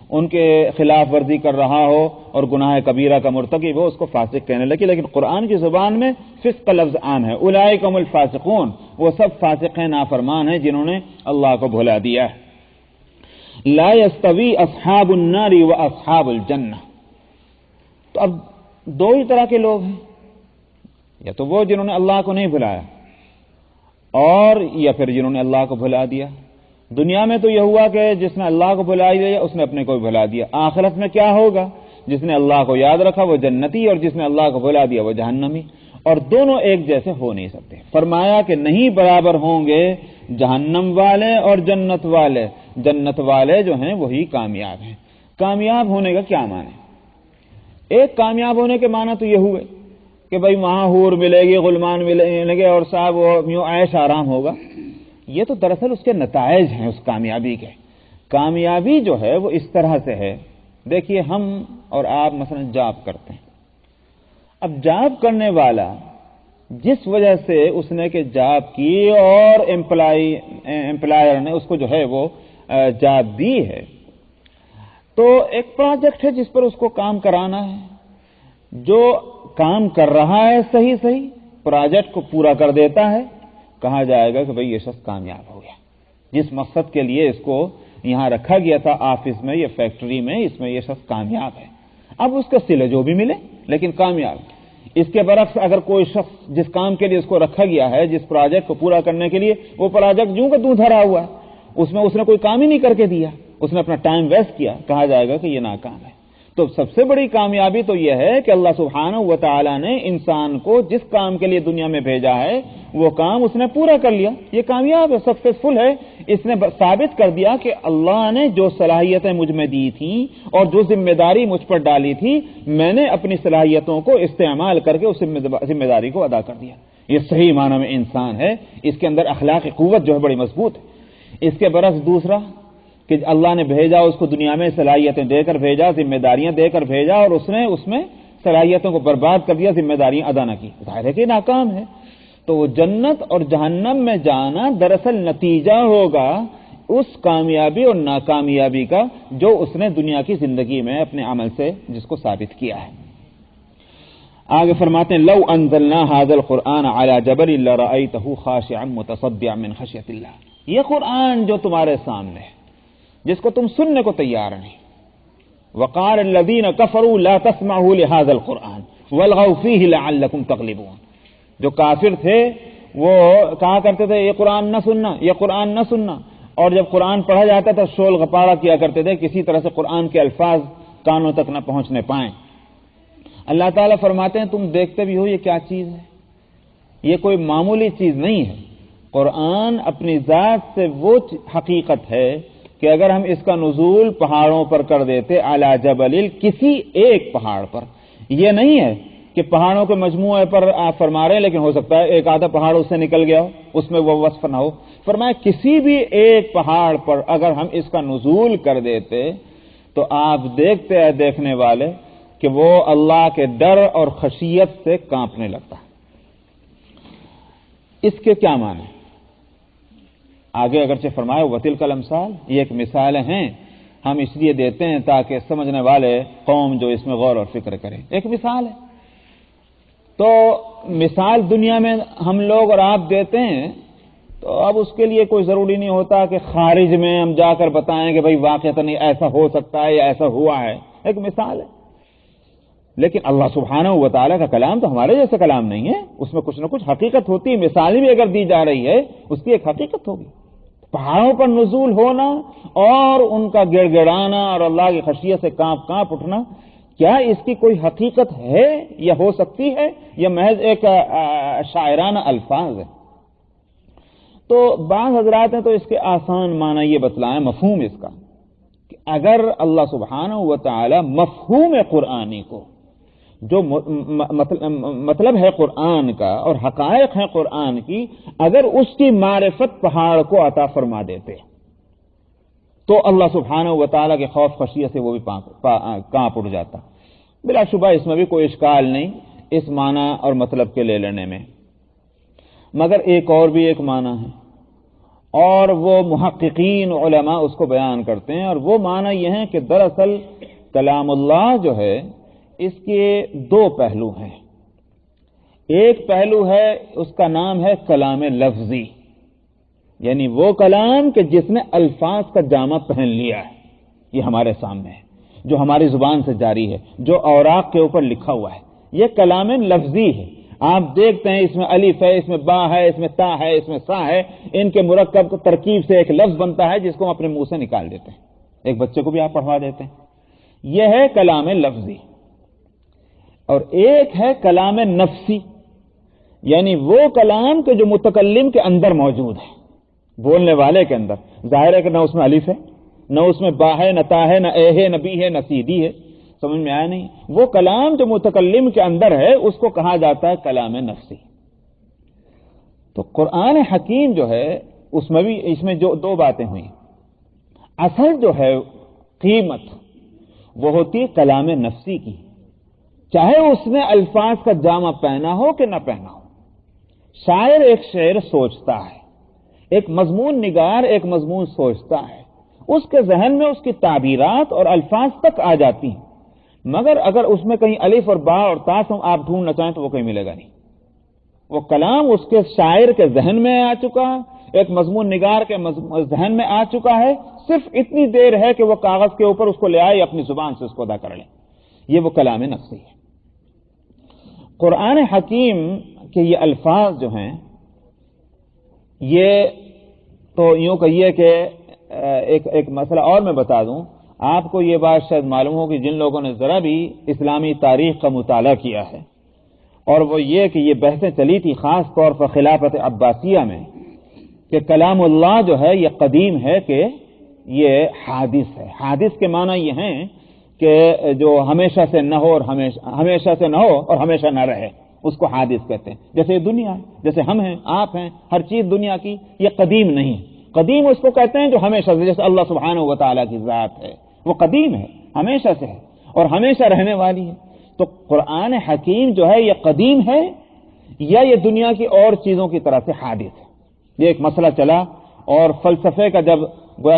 ان کے خلاف ورزی کر رہا ہو اور گناہ کبیرہ کا مرتکب ہو، اس کو فاسق کہنے لگے۔ لیکن قرآن کی زبان میں فسق کا لفظ عام ہے، اولئک هم الفاسقون، وہ سب فاسق ہیں، نافرمان ہیں جنہوں نے اللہ کو بھلا دیا ہے۔ لا يستوی اصحاب النار واصحاب الجنہ، تو اب دو ہی طرح کے لوگ ہیں، یا تو وہ جنہوں نے اللہ کو نہیں بھلایا اور یا پھر جنہوں نے اللہ کو بھلا دیا۔ دنیا میں تو یہ ہوا کہ جس نے اللہ کو بھلا دیا اس نے اپنے کو بھی بھلا دیا، آخرت میں کیا ہوگا؟ جس نے اللہ کو یاد رکھا وہ جنتی اور جس نے اللہ کو بھلا دیا وہ جہنمی، اور دونوں ایک جیسے ہو نہیں سکتے۔ فرمایا کہ نہیں برابر ہوں گے جہنم والے اور جنت والے، جنت والے جو ہیں وہی کامیاب ہیں۔ کامیاب ہونے کا کیا معنی؟ ایک کامیاب ہونے کے معنی تو یہ ہوئے کہ بھئی وہاں حور ملے گی، غلمان ملیں گے اور صاحب وہ یوں عیش آرام ہوگا، یہ تو دراصل اس کے نتائج ہیں اس کامیابی کے۔ کامیابی جو ہے وہ اس طرح سے ہے، دیکھیے ہم اور آپ مثلا جاب کرتے ہیں، اب جاب کرنے والا جس وجہ سے اس نے کہ جاب کی اور امپلائر نے اس کو جو ہے وہ جاب دی ہے، تو ایک پروجیکٹ ہے جس پر اس کو کام کرانا ہے، جو کام کر رہا ہے صحیح پروجیکٹ کو پورا کر دیتا ہے، کہا جائے گا کہ بھئی یہ شخص کامیاب ہو گیا، جس مقصد کے لیے اس کو یہاں رکھا گیا تھا آفس میں یا فیکٹری میں، اس میں یہ شخص کامیاب ہے۔ اب اس کا صلہ جو بھی ملے لیکن کامیاب۔ اس کے برعکس اگر کوئی شخص جس کام کے لیے اس کو رکھا گیا ہے، جس پروجیکٹ کو پورا کرنے کے لیے، وہ پروجیکٹ یوں کا دوں دھرا ہوا ہے، اس میں اس نے کوئی کام ہی نہیں کر کے دیا، اس نے اپنا ٹائم ویسٹ کیا، کہا جائے گا کہ یہ ناکام ہے۔ تو سب سے بڑی کامیابی تو یہ ہے کہ اللہ سبحانہ و تعالی نے انسان کو جس کام کے لیے دنیا میں بھیجا ہے وہ کام اس نے پورا کر لیا، یہ کامیاب ہے، سکسیسفل ہے۔ اس نے ثابت کر دیا کہ اللہ نے جو صلاحیتیں مجھ میں دی تھیں اور جو ذمہ داری مجھ پر ڈالی تھی، میں نے اپنی صلاحیتوں کو استعمال کر کے اس ذمہ داری کو ادا کر دیا۔ یہ صحیح معنی میں انسان ہے، اس کے اندر اخلاقی قوت جو ہے بڑی مضبوط ہے۔ اس کے برعکس دوسرا کہ اللہ نے بھیجا، اس کو دنیا میں صلاحیتیں دے کر بھیجا، ذمہ داریاں دے کر بھیجا، اور اس نے اس میں صلاحیتوں کو برباد کر دیا، ذمہ داریاں ادا نہ کی، ظاہر ہے کہ ناکام ہے۔ تو وہ جنت اور جہنم میں جانا دراصل نتیجہ ہوگا اس کامیابی اور ناکامیابی کا جو اس نے دنیا کی زندگی میں اپنے عمل سے جس کو ثابت کیا ہے۔ آگے فرماتے ہیں لو انزلنا هذا القرآن على جبل لرأيته خاشعا متصدعا من خشية اللہ، یہ قرآن جو تمہارے سامنے ہے جس کو تم سننے کو تیار نہیں، وقال الذين كفروا لا تسمعوا لهذا القرآن والغوا فيه لعلكم تغلبون، جو کافر تھے وہ کہا کرتے تھے یہ قرآن نہ سننا، یہ قرآن نہ سننا، اور جب قرآن پڑھا جاتا تھا شول غپارہ کیا کرتے تھے، کسی طرح سے قرآن کے الفاظ کانوں تک نہ پہنچنے پائیں۔ اللہ تعالیٰ فرماتے ہیں تم دیکھتے بھی ہو یہ کیا چیز ہے، یہ کوئی معمولی چیز نہیں ہے۔ قرآن اپنی ذات سے وہ حقیقت ہے کہ اگر ہم اس کا نزول پہاڑوں پر کر دیتے، اعلی جبل، کسی ایک پہاڑ پر، یہ نہیں ہے کہ پہاڑوں کے مجموعے پر آپ فرما رہے ہیں لیکن ہو سکتا ہے ایک آدھا پہاڑ اس سے نکل گیا ہو، اس میں وہ وصف نہ ہو، فرمایا کسی بھی ایک پہاڑ پر اگر ہم اس کا نزول کر دیتے تو آپ دیکھتے ہیں دیکھنے والے کہ وہ اللہ کے ڈر اور خشیت سے کانپنے لگتا۔ اس کے کیا معنی؟ آگے اگرچہ فرمایا وَتِلْكَ الْأَمْثَالُ، یہ ایک مثالیں ہیں، ہم اس لیے دیتے ہیں تاکہ سمجھنے والے قوم جو اس میں غور اور فکر کریں، ایک مثال ہے۔ تو مثال دنیا میں ہم لوگ اور آپ دیتے ہیں تو اب اس کے لیے کوئی ضروری نہیں ہوتا کہ خارج میں ہم جا کر بتائیں کہ بھئی واقعتاً ایسا ہو سکتا ہے یا ایسا ہوا ہے، ایک مثال ہے۔ لیکن اللہ سبحانہ و تعالیٰ کا کلام تو ہمارے جیسا کلام نہیں ہے، اس میں کچھ نہ کچھ حقیقت ہوتی ہے، مثال بھی اگر دی جا رہی ہے اس کی ایک حقیقت ہوگی۔ پہاڑوں پر نزول ہونا اور ان کا گڑ گڑانا اور اللہ کی خشیت سے کانپ اٹھنا، کیا اس کی کوئی حقیقت ہے یا ہو سکتی ہے یا محض ایک شاعرانہ الفاظ ہے؟ تو بعض حضرات ہیں تو اس کے آسان معنی یہ بتلائیں، مفہوم اس کا کہ اگر اللہ سبحانہ و تعالی مفہوم قرآنی کو جو مطلب ہے قرآن کا اور حقائق ہیں قرآن کی، اگر اس کی معرفت پہاڑ کو عطا فرما دیتے تو اللہ سبحانہ و تعالیٰ کے خوف خشیت سے وہ بھی کانپ اٹھ جاتا۔ بلا شبہ اس میں بھی کوئی اشکال نہیں اس معنی اور مطلب کے لے لینے میں، مگر ایک اور بھی ایک معنی ہے، اور وہ محققین علماء اس کو بیان کرتے ہیں، اور وہ معنی یہ ہے کہ دراصل کلام اللہ جو ہے اس کے دو پہلو ہیں۔ ایک پہلو ہے، اس کا نام ہے کلام لفظی، یعنی وہ کلام کہ جس نے الفاظ کا جامہ پہن لیا ہے، یہ ہمارے سامنے ہے، جو ہماری زبان سے جاری ہے، جو اوراق کے اوپر لکھا ہوا ہے، یہ کلام لفظی ہے۔ آپ دیکھتے ہیں اس میں الف ہے، اس میں با ہے، اس میں تا ہے، اس میں سا ہے، ان کے مرکب کو ترکیب سے ایک لفظ بنتا ہے جس کو ہم اپنے منہ سے نکال دیتے ہیں، ایک بچے کو بھی آپ پڑھوا دیتے ہیں، یہ ہے کلام لفظی۔ اور ایک ہے کلام نفسی، یعنی وہ کلام کہ جو متکلم کے اندر موجود ہے، بولنے والے کے اندر۔ ظاہر ہے کہ نہ اس میں الف ہے، نہ اس میں با ہے، نہ تا ہے، نہ اے ہے، نہ بی ہے، نہ سیدھی ہے، سمجھ میں آیا نہیں؟ وہ کلام جو متکلم کے اندر ہے اس کو کہا جاتا ہے کلام نفسی۔ تو قرآن حکیم جو ہے اس میں جو دو باتیں ہوئیں، اصل جو ہے قیمت وہ ہوتی ہے کلام نفسی کی، چاہے اس نے الفاظ کا جامہ پہنا ہو کہ نہ پہنا ہو۔ شاعر ایک شعر سوچتا ہے، ایک مضمون نگار ایک مضمون سوچتا ہے، اس کے ذہن میں اس کی تعبیرات اور الفاظ تک آ جاتی ہیں، مگر اگر اس میں کہیں الف اور با اور تا سے آپ ڈھونڈنا چاہیں تو وہ کہیں ملے گا نہیں۔ وہ کلام اس کے شاعر کے ذہن میں آ چکا، ایک مضمون نگار کے ذہن میں آ چکا ہے، صرف اتنی دیر ہے کہ وہ کاغذ کے اوپر اس کو لے آئے، اپنی زبان سے اس کو ادا کر لیں، یہ وہ کلام نفسی ہے۔ قرآن حکیم کے یہ الفاظ جو ہیں، یہ تو یوں کہیے کہ ایک مسئلہ اور میں بتا دوں آپ کو، یہ بات شاید معلوم ہو کہ جن لوگوں نے ذرا بھی اسلامی تاریخ کا مطالعہ کیا ہے، اور وہ یہ کہ یہ بحثیں چلی تھی خاص طور پر خلافت عباسیہ میں کہ کلام اللہ جو ہے یہ قدیم ہے کہ یہ حادث ہے۔ حادث کے معنی یہ ہیں کہ جو ہمیشہ سے نہ ہو اور ہمیشہ سے نہ ہو اور ہمیشہ نہ رہے، اس کو حادث کہتے ہیں۔ جیسے دنیا، جیسے ہم ہیں، آپ ہیں، ہر چیز دنیا کی یہ قدیم نہیں ہے۔ قدیم اس کو کہتے ہیں جو ہمیشہ سے، جیسے اللہ سبحانہ و تعالیٰ کی ذات ہے، وہ قدیم ہے، ہمیشہ سے ہے اور ہمیشہ رہنے والی ہے۔ تو قرآن حکیم جو ہے یہ قدیم ہے یا یہ دنیا کی اور چیزوں کی طرح سے حادث ہے؟ یہ ایک مسئلہ چلا، اور فلسفے کا جب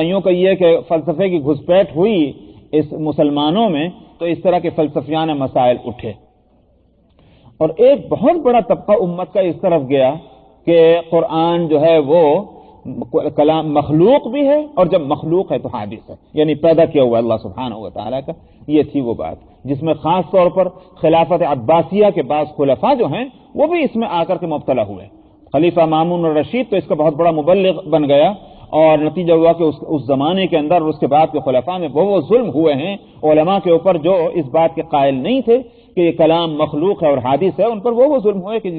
یوں کہیے کہ فلسفے کی گھسپیٹ ہوئی اس مسلمانوں میں، تو اس طرح کے فلسفیانہ مسائل اٹھے، اور ایک بہت بڑا طبقہ امت کا اس طرف گیا کہ قرآن جو ہے وہ کلام مخلوق بھی ہے، اور جب مخلوق ہے تو حادث ہے، یعنی پیدا کیا ہوا اللہ سبحانہ و تعالیٰ کا۔ یہ تھی وہ بات جس میں خاص طور پر خلافت عباسیہ کے بعض خلفاء جو ہیں وہ بھی اس میں آ کر کے مبتلا ہوئے۔ خلیفہ مامون الرشید تو اس کا بہت بڑا مبلغ بن گیا، اور نتیجہ ہوا کہ اس زمانے کے اندر اور اس کے بعد کے خلفاء میں وہ ظلم ہوئے ہیں علماء کے اوپر جو اس بات کے قائل نہیں تھے کہ یہ کلام مخلوق ہے اور حادث ہے، ان پر وہ ظلم ہوئے کہ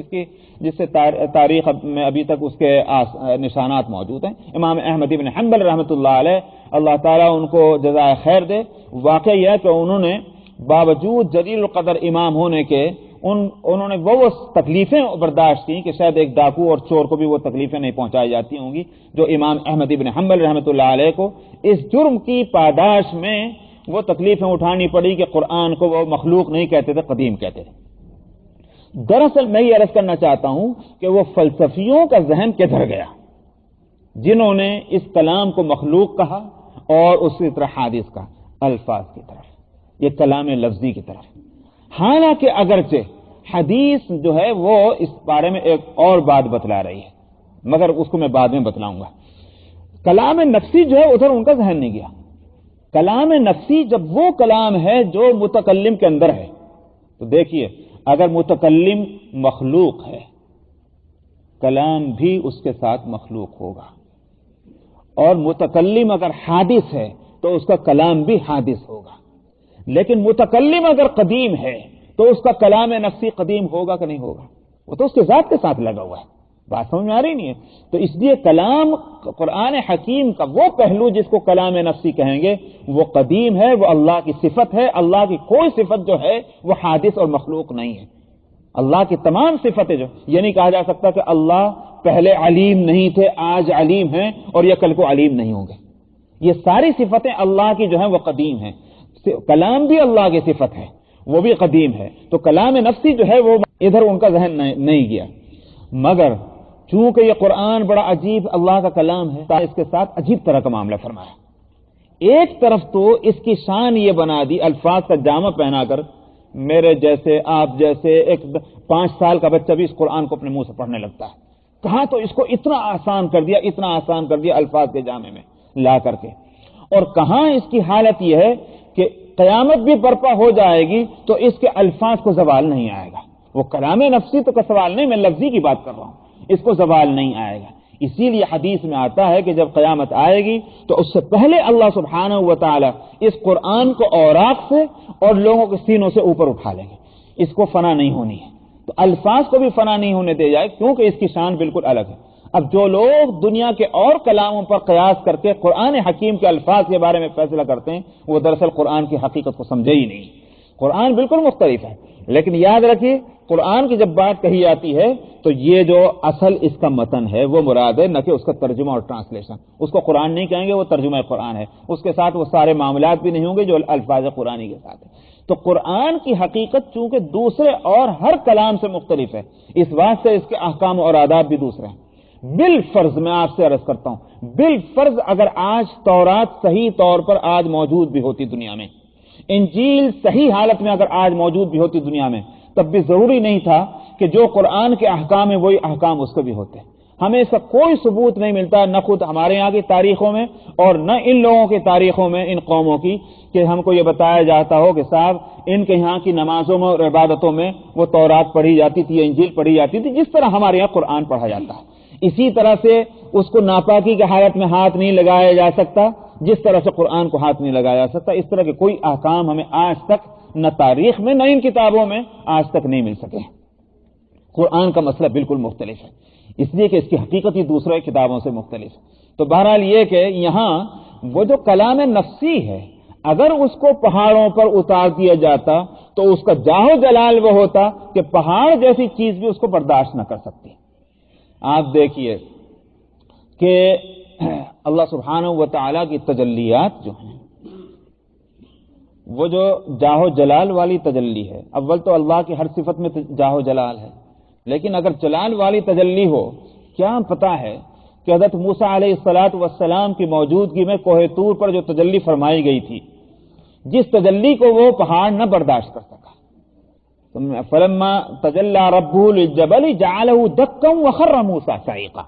جس سے تاریخ میں ابھی تک اس کے نشانات موجود ہیں۔ امام احمد بن حنبل رحمۃ اللہ علیہ، اللہ تعالیٰ ان کو جزائے خیر دے، واقعہ یہ ہے کہ انہوں نے باوجود جلیل القدر امام ہونے کے انہوں نے وہ تکلیفیں برداشت کی کہ شاید ایک ڈاکو اور چور کو بھی وہ تکلیفیں نہیں پہنچائی جاتی ہوں گی جو امام احمد بن حنبل رحمۃ اللہ علیہ کو اس جرم کی پاداش میں وہ تکلیفیں اٹھانی پڑی کہ قرآن کو وہ مخلوق نہیں کہتے تھے، قدیم کہتے تھے۔ دراصل میں یہ عرض کرنا چاہتا ہوں کہ وہ فلسفیوں کا ذہن کدھر گیا جنہوں نے اس کلام کو مخلوق کہا اور اسی طرح حادث کہا، الفاظ کی طرف، یہ کلام لفظی کی طرف۔ حالانکہ اگرچہ حدیث جو ہے وہ اس بارے میں ایک اور بات بتلا رہی ہے، مگر اس کو میں بعد میں بتلاؤں گا۔ کلام نفسی جو ہے ادھر ان کا ذہن نہیں گیا۔ کلام نفسی جب وہ کلام ہے جو متکلم کے اندر ہے، تو دیکھیے اگر متکلم مخلوق ہے، کلام بھی اس کے ساتھ مخلوق ہوگا، اور متکلم اگر حادث ہے تو اس کا کلام بھی حادث ہوگا۔ لیکن متکلم اگر قدیم ہے تو اس کا کلام نفسی قدیم ہوگا کہ نہیں ہوگا؟ وہ تو اس کے ذات کے ساتھ لگا ہوا ہے، بات سمجھ میں آ رہی نہیں ہے؟ تو اس لیے کلام قرآن حکیم کا وہ پہلو جس کو کلام نفسی کہیں گے وہ قدیم ہے، وہ اللہ کی صفت ہے۔ اللہ کی کوئی صفت جو ہے وہ حادث اور مخلوق نہیں ہے۔ اللہ کی تمام صفتیں جو یہ نہیں کہا جا سکتا کہ اللہ پہلے علیم نہیں تھے، آج علیم ہیں اور یہ کل کو علیم نہیں ہوں گے۔ یہ ساری صفتیں اللہ کی جو ہیں وہ قدیم ہیں۔ کلام بھی اللہ کی صفت ہے، وہ بھی قدیم ہے۔ تو کلام نفسی جو ہے وہ ادھر ان کا ذہن نہیں گیا، مگر چونکہ یہ قرآن بڑا عجیب اللہ کا کلام ہے، اس کے ساتھ عجیب طرح کا معاملہ فرمایا۔ ایک طرف تو اس کی شان یہ بنا دی، الفاظ کا جامہ پہنا کر میرے جیسے، آپ جیسے ایک 5 سال کا بچہ بھی اس قرآن کو اپنے منہ سے پڑھنے لگتا ہے۔ کہاں تو اس کو اتنا آسان کر دیا، اتنا آسان کر دیا الفاظ کے جامے میں لا کر کے، اور کہاں اس کی حالت یہ ہے کہ قیامت بھی برپا ہو جائے گی تو اس کے الفاظ کو زوال نہیں آئے گا۔ وہ کلام نفسی تو کا سوال نہیں، میں لفظی کی بات کر رہا ہوں، اس کو زوال نہیں آئے گا۔ اسی لیے حدیث میں آتا ہے کہ جب قیامت آئے گی تو اس سے پہلے اللہ سبحانہ و تعالی اس قرآن کو اوراق سے اور لوگوں کے سینوں سے اوپر اٹھا لیں گے، اس کو فنا نہیں ہونی ہے۔ تو الفاظ کو بھی فنا نہیں ہونے دے جائے کیونکہ اس کی شان بالکل الگ ہے۔ اب جو لوگ دنیا کے اور کلاموں پر قیاس کر کے قرآن حکیم کے الفاظ کے بارے میں فیصلہ کرتے ہیں وہ دراصل قرآن کی حقیقت کو سمجھے ہی نہیں۔ قرآن بالکل مختلف ہے، لیکن یاد رکھیے قرآن کی جب بات کہی جاتی ہے تو یہ جو اصل اس کا متن ہے وہ مراد ہے، نہ کہ اس کا ترجمہ اور ٹرانسلیشن۔ اس کو قرآن نہیں کہیں گے، وہ ترجمہ قرآن ہے، اس کے ساتھ وہ سارے معاملات بھی نہیں ہوں گے جو الفاظ قرآنی کے ساتھ ہے۔ تو قرآن کی حقیقت چونکہ دوسرے اور ہر کلام سے مختلف ہے، اس واسطے اس کے احکام اور آداب بھی دوسرے ہیں۔ بالفرض میں آپ سے عرض کرتا ہوں، بالفرض اگر آج تورات صحیح طور پر آج موجود بھی ہوتی دنیا میں، انجیل صحیح حالت میں اگر آج موجود بھی ہوتی دنیا میں، تب بھی ضروری نہیں تھا کہ جو قرآن کے احکام ہیں وہی احکام اس کو بھی ہوتے۔ ہمیں اس کا کوئی ثبوت نہیں ملتا، نہ خود ہمارے یہاں کی تاریخوں میں اور نہ ان لوگوں کی تاریخوں میں، ان قوموں کی، کہ ہم کو یہ بتایا جاتا ہو کہ صاحب ان کے یہاں کی نمازوں میں اور عبادتوں میں وہ تورات پڑھی جاتی تھی، انجیل پڑھی جاتی تھی، جس طرح ہمارے یہاں قرآن پڑھا جاتا ہے۔ اسی طرح سے اس کو ناپاکی کی حالت میں ہاتھ نہیں لگایا جا سکتا جس طرح سے قرآن کو ہاتھ نہیں لگایا جا سکتا۔ اس طرح کے کوئی احکام ہمیں آج تک نہ تاریخ میں نہ ان کتابوں میں آج تک نہیں مل سکے۔ قرآن کا مسئلہ بالکل مختلف ہے، اس لیے کہ اس کی حقیقت ہی دوسرے کتابوں سے مختلف ہے۔ تو بہرحال یہ کہ یہاں وہ جو کلام نفسی ہے اگر اس کو پہاڑوں پر اتار دیا جاتا تو اس کا جاہ جلال وہ ہوتا کہ پہاڑ جیسی چیز بھی اس کو برداشت نہ کر سکتی۔ آپ دیکھیے کہ اللہ سبحانہ و تعالیٰ کی تجلیات جو ہیں وہ جو جاہ و جلال والی تجلی ہے، اول تو اللہ کی ہر صفت میں جاہ و جلال ہے، لیکن اگر جلال والی تجلی ہو، کیا پتا ہے کہ حضرت موسیٰ علیہ الصلوۃ والسلام کی موجودگی میں کوہ طور پر جو تجلی فرمائی گئی تھی، جس تجلی کو وہ پہاڑ نہ برداشت کر سکا، فلما تجلی ربہ للجبل جعلہ دکا وخر موسیٰ صعقا،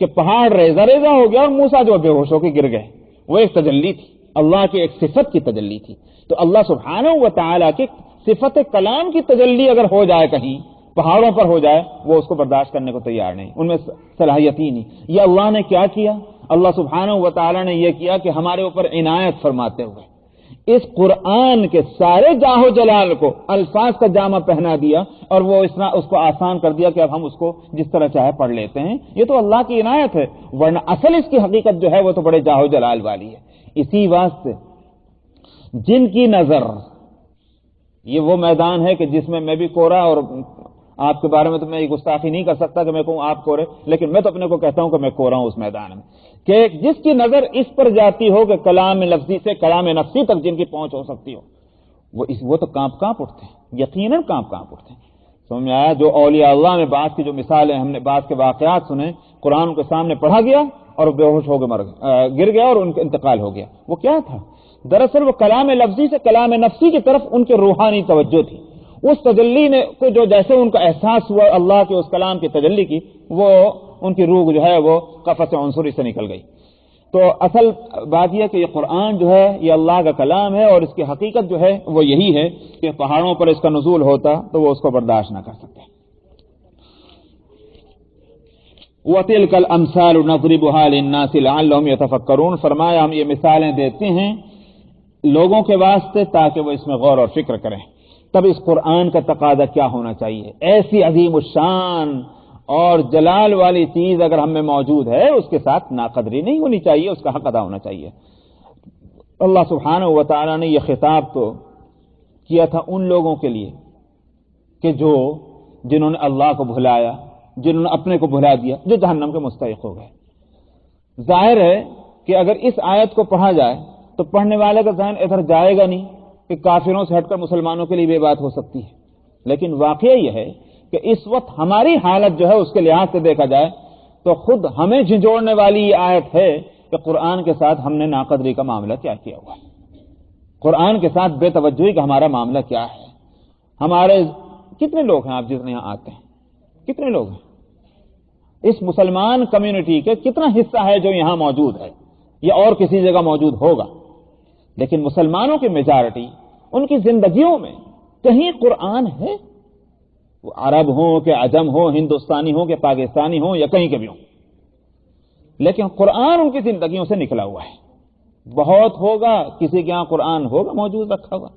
کہ پہاڑ ریزہ ریزہ ہو گیا اور موسیٰ جو بے ہوش ہو کے گر گئے۔ وہ ایک تجلی تھی، اللہ کی ایک صفت کی تجلی تھی۔ تو اللہ سبحانہ و تعالیٰ کی صفت کلام کی تجلی اگر ہو جائے کہیں پہاڑوں پر ہو جائے، وہ اس کو برداشت کرنے کو تیار نہیں، ان میں صلاحیت ہی نہیں۔ یہ اللہ نے کیا کیا؟ اللہ سبحانہ و تعالیٰ نے یہ کیا کہ ہمارے اوپر عنایت فرماتے ہوئے اس قرآن کے سارے جاہ و جلال کو الفاظ کا جامہ پہنا دیا اور وہ اس کو آسان کر دیا کہ اب ہم اس کو جس طرح چاہے پڑھ لیتے ہیں۔ یہ تو اللہ کی عنایت ہے، ورنہ اصل اس کی حقیقت جو ہے وہ تو بڑے جاہ و جلال والی ہے۔ اسی واسطے جن کی نظر، یہ وہ میدان ہے کہ جس میں بھی کورا، اور آپ کے بارے میں تو میں یہ گستاخی نہیں کر سکتا کہ میں کہوں آپ کورے، لیکن میں تو اپنے کو کہتا ہوں کہ میں کورا ہوں اس میدان میں، کہ جس کی نظر اس پر جاتی ہو کہ کلام لفظی سے کلام نفسی تک جن کی پہنچ ہو سکتی ہو، وہ تو کانپ اٹھتے ہیں، یقیناً کانپ اٹھتے ہیں۔ سمجھ میں آیا؟ جو اولیاء اللہ میں بعض کی جو مثالیں ہم نے بعض کے واقعات سنے، قرآن کے سامنے پڑھا گیا اور بے ہوش ہو کے گر گیا اور ان کا انتقال ہو گیا۔ وہ کیا تھا؟ دراصل وہ کلام لفظی سے کلام نفسی کی طرف ان کے روحانی توجہ تھی۔ اس تجلی نے کو جو جیسے ان کا احساس ہوا اللہ کے اس کلام کی تجلی کی، وہ ان کی روح جو ہے وہ قفس عنصری سے نکل گئی۔ تو اصل بات یہ کہ یہ قرآن جو ہے یہ اللہ کا کلام ہے، اور اس کی حقیقت جو ہے وہ یہی ہے کہ پہاڑوں پر اس کا نزول ہوتا تو وہ اس کو برداشت نہ کر سکتے۔ وَتِلْكَ الْأَمْثَالُ نَضْرِبُهَا لِلنَّاسِ لَعَلَّهُمْ يَتَفَكَّرُونَ، فرمایا ہم یہ مثالیں دیتے ہیں لوگوں کے واسطے تاکہ وہ اس میں غور اور فکر کریں۔ تب اس قرآن کا تقاضا کیا ہونا چاہیے؟ ایسی عظیم الشان اور جلال والی چیز اگر ہم میں موجود ہے اس کے ساتھ ناقدری نہیں ہونی چاہیے، اس کا حق ادا ہونا چاہیے۔ اللہ سبحانہ و تعالیٰ نے یہ خطاب تو کیا تھا ان لوگوں کے لیے کہ جنہوں نے اللہ کو بھلایا، جنہوں نے اپنے کو بھلا دیا، جو جہنم کے مستحق ہو گئے۔ ظاہر ہے کہ اگر اس آیت کو پڑھا جائے تو پڑھنے والے کا ذہن ادھر جائے گا نہیں کہ کافروں سے ہٹ کر مسلمانوں کے لیے یہ بات ہو سکتی ہے، لیکن واقعہ یہ ہے کہ اس وقت ہماری حالت جو ہے اس کے لحاظ سے دیکھا جائے تو خود ہمیں جھنجھوڑنے والی یہ آیت ہے کہ قرآن کے ساتھ ہم نے ناقدری کا معاملہ کیا کیا ہوا ہے، قرآن کے ساتھ بے توجہی کا ہمارا معاملہ کیا ہے۔ ہمارے کتنے لوگ ہیں آپ جتنے یہاں آتے ہیں، کتنے لوگ ہیں اس مسلمان کمیونٹی کے، کتنا حصہ ہے جو یہاں موجود ہے یا اور کسی جگہ موجود ہوگا، لیکن مسلمانوں کی میجارٹی ان کی زندگیوں میں کہیں قرآن ہے، وہ عرب ہوں کہ عجم ہوں، ہندوستانی ہوں کہ پاکستانی ہوں یا کہیں کے بھی ہوں، لیکن قرآن ان کی زندگیوں سے نکلا ہوا ہے۔ بہت ہوگا کسی کے یہاں قرآن ہوگا موجود رکھا ہوا،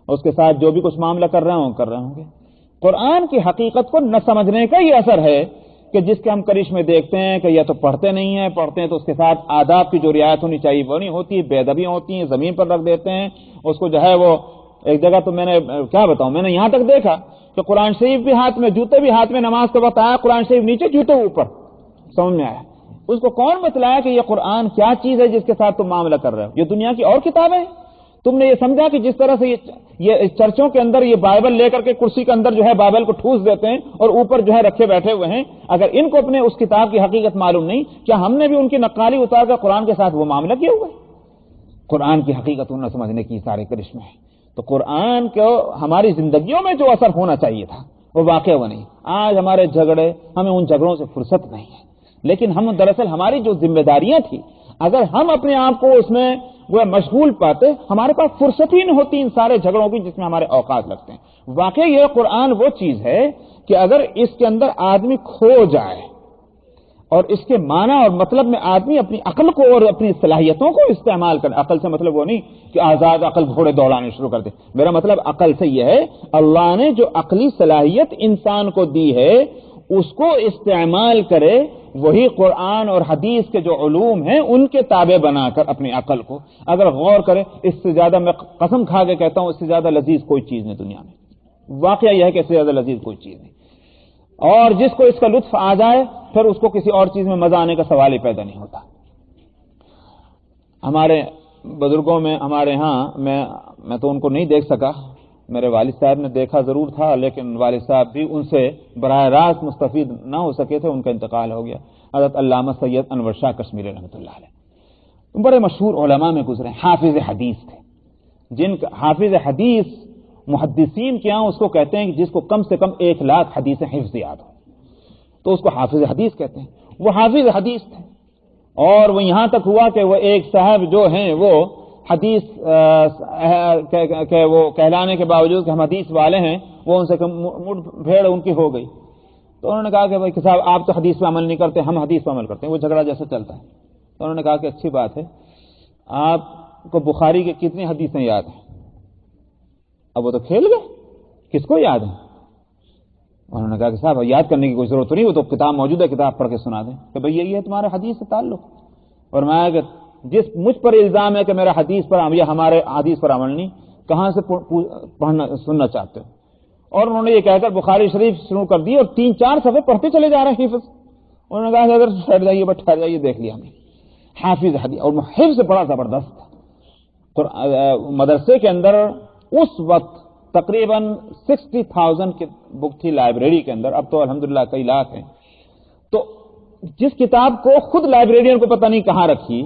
اس کے ساتھ جو بھی کچھ معاملہ کر رہے ہوں گے۔ قرآن کی حقیقت کو نہ سمجھنے کا یہ اثر ہے کہ جس کے ہم کرشمے دیکھتے ہیں کہ یا تو پڑھتے نہیں ہیں، پڑھتے ہیں تو اس کے ساتھ آداب کی جو رعایت ہونی چاہیے وہ نہیں ہوتی، بے ادبیاں ہوتی ہیں، زمین پر رکھ دیتے ہیں اس کو، جو ہے وہ ایک جگہ تو میں نے کیا بتاؤں، میں نے یہاں تک دیکھا کہ قرآن شریف بھی ہاتھ میں، جوتے بھی ہاتھ میں، نماز کے وقت آیا قرآن شریف نیچے جوتے اوپر، سمجھ میں آیا اس کو کون بتلایا کہ یہ قرآن کیا چیز ہے جس کے ساتھ تم معاملہ کر رہے ہو، یہ دنیا کی اور کتابیں ہیں؟ تم نے یہ سمجھا کہ جس طرح سے یہ چرچوں کے اندر یہ بائبل لے کر کے کرسی کے اندر جو ہے بائبل کو ٹھوس دیتے ہیں اور اوپر جو ہے رکھے بیٹھے ہوئے ہیں، اگر ان کو اپنے اس کتاب کی حقیقت معلوم نہیں، کیا ہم نے بھی ان کی نقالی اتار کر قرآن کے ساتھ وہ معاملہ کیا ہوا ہے؟ قرآن کی حقیقت نہ سمجھنے کی سارے کرشمے ہیں۔ تو قرآن کو ہماری زندگیوں میں جو اثر ہونا چاہیے تھا وہ واقع ہوا نہیں۔ آج ہمارے جھگڑے، ہمیں ان جھگڑوں سے فرصت نہیں ہے، لیکن ہم دراصل ہماری جو ذمہ داریاں تھیں اگر ہم اپنے آپ کو اس میں وہ مشغول پاتے، ہمارے پاس فرصت ہی نہیں ہوتی ان سارے جھگڑوں کی جس میں ہمارے اوقات لگتے ہیں۔ واقعی یہ قرآن وہ چیز ہے کہ اگر اس کے اندر آدمی کھو جائے اور اس کے معنی اور مطلب میں آدمی اپنی عقل کو اور اپنی صلاحیتوں کو استعمال کرے، عقل سے مطلب وہ نہیں کہ آزاد عقل گھوڑے دوڑانے شروع کر دے، میرا مطلب عقل سے یہ ہے اللہ نے جو عقلی صلاحیت انسان کو دی ہے اس کو استعمال کرے، وہی قرآن اور حدیث کے جو علوم ہیں ان کے تابع بنا کر اپنی عقل کو اگر غور کرے، اس سے زیادہ میں قسم کھا کے کہتا ہوں اس سے زیادہ لذیذ کوئی چیز نہیں دنیا میں، واقعہ یہ ہے کہ اس سے زیادہ لذیذ کوئی چیز نہیں، اور جس کو اس کا لطف آ جائے پھر اس کو کسی اور چیز میں مزہ آنے کا سوال ہی پیدا نہیں ہوتا۔ ہمارے بزرگوں میں ہمارے ہاں میں تو ان کو نہیں دیکھ سکا، میرے والد صاحب نے دیکھا ضرور تھا، لیکن والد صاحب بھی ان سے براہ راست مستفید نہ ہو سکے تھے، ان کا انتقال ہو گیا۔ حضرت علامہ سید انور شاہ کشمیری رحمۃ اللہ علیہ بڑے مشہور علماء میں گزرے، حافظ حدیث تھے، جن کا حافظ حدیث محدثین کے یہاں اس کو کہتے ہیں کہ جس کو کم سے کم 1,00,000 حدیثیں حفظ یاد ہو تو اس کو حافظ حدیث کہتے ہیں۔ وہ حافظ حدیث تھے اور وہ یہاں تک ہوا کہ وہ ایک صاحب جو ہیں وہ حدیث کہ وہ کہلانے کے باوجود کہ ہم حدیث والے ہیں، وہ ان سے مٹ بھیڑ ان کی ہو گئی، تو انہوں نے کہا کہ بھائی صاحب آپ تو حدیث پہ عمل نہیں کرتے، ہم حدیث پہ عمل کرتے ہیں، وہ جھگڑا جیسا چلتا ہے۔ تو انہوں نے کہا کہ اچھی بات ہے، آپ کو بخاری کے کتنی حدیثیں یاد ہیں؟ اب وہ تو کھیل گئے، کس کو یاد ہے؟ انہوں نے کہا کہ صاحب یاد کرنے کی کوئی ضرورت نہیں، وہ تو کتاب موجود ہے، کتاب پڑھ کے سنا دیں کہ بھئی یہی ہے تمہارے حدیث سے تعلق، اور میں کہ مجھ پر الزام ہے کہ میرا حدیث پر یا ہمارے حدیث پر عمل نہیں، کہاں سے پڑھنا سننا چاہتے ہو؟ اور انہوں نے یہ کہہ کر بخاری شریف شروع کر دی اور 3-4 صفحے پڑھتے چلے جا رہے ہیں حفظ۔ انہوں نے کہا کہ اگر ٹھہر جائیے بٹ ٹھہر جائیے، دیکھ لیا ہم نے حافظ حدیث، اور حفظ بڑا زبردست تھا۔ مدرسے کے اندر اس وقت تقریباً 60,000 کی بک تھی لائبریری کے اندر، اب تو الحمدللہ کئی لاکھ ہیں۔ تو جس کتاب کو خود لائبریرین کو پتہ نہیں کہاں رکھی،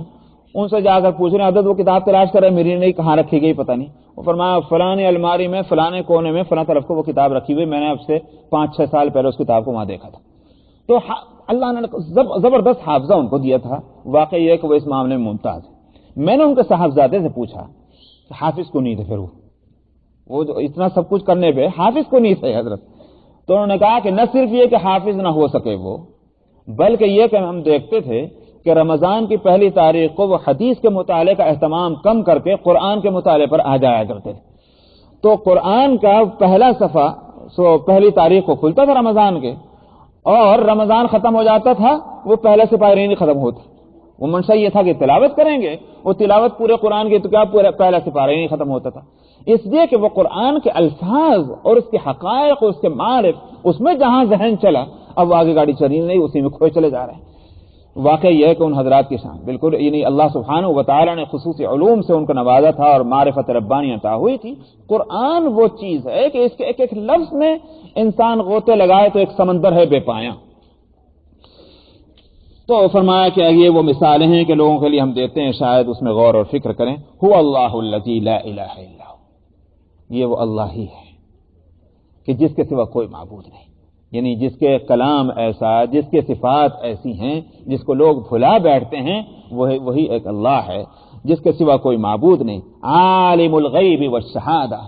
ان سے جا کر پوچھ رہے ہیں، عدد وہ کتاب تلاش کر رہے ہیں، میری نہیں کہاں رکھی گئی پتہ نہیں، وہ فرمایا فلاں الماری میں فلاں کونے میں فلاں طرف کو وہ کتاب رکھی ہوئی، میں نے اب سے 5-6 سال پہلے اس کتاب کو وہاں دیکھا تھا۔ تو اللہ نے زبردست حافظہ ان کو دیا تھا، واقعی یہ کہ وہ اس معاملے میں ممتاز ہے۔ میں نے ان کے صاحبزادے سے پوچھا کہ حافظ کو نہیں تھے، پھر وہ جو اتنا سب کچھ کرنے پہ حافظ کو نہیں تھے حضرت؟ تو انہوں نے کہا کہ نہ صرف یہ کہ حافظ نہ ہو سکے وہ، بلکہ یہ کہ ہم دیکھتے تھے کہ رمضان کی پہلی تاریخ کو وہ حدیث کے مطالعے کا اہتمام کم کر کے قرآن کے مطالعے پر آ جایا کرتے تھے۔ تو قرآن کا پہلا صفحہ پہلی تاریخ کو کھلتا تھا رمضان کے، اور رمضان ختم ہو جاتا تھا وہ پہلے سپاہی نہیں ختم ہوتا. وہ منشا یہ تھا کہ تلاوت کریں گے، وہ تلاوت پورے قرآن کی تو کیا پہلا سپارہ نہیں ختم ہوتا تھا. اس لیے کہ وہ قرآن کے الفاظ اور اس کے حقائق اور اس کے معارف، اس میں جہاں ذہن چلا اب آگے گاڑی چلی نہیں، اسی میں کھوئے چلے جا رہے ہیں. واقعہ یہ ہے کہ ان حضرات کی شان بالکل یعنی اللہ سبحانہ و تعالی نے خصوصی علوم سے ان کو نوازا تھا اور معرفت ربانی عطا ہوئی تھی. قرآن وہ چیز ہے کہ اس کے ایک ایک لفظ میں انسان غوطے لگائے تو ایک سمندر ہے بے پایاں. تو فرمایا کہ یہ وہ مثالیں ہیں کہ لوگوں کے لیے ہم دیتے ہیں، شاید اس میں غور اور فکر کریں. هو اللہ الذی لا الہ الا هو، یہ وہ اللہ ہی ہے کہ جس کے سوا کوئی معبود نہیں، یعنی جس کے کلام ایسا، جس کے صفات ایسی ہیں جس کو لوگ بھلا بیٹھتے ہیں، وہی ایک اللہ ہے جس کے سوا کوئی معبود نہیں. عالم الغیب والشہادہ،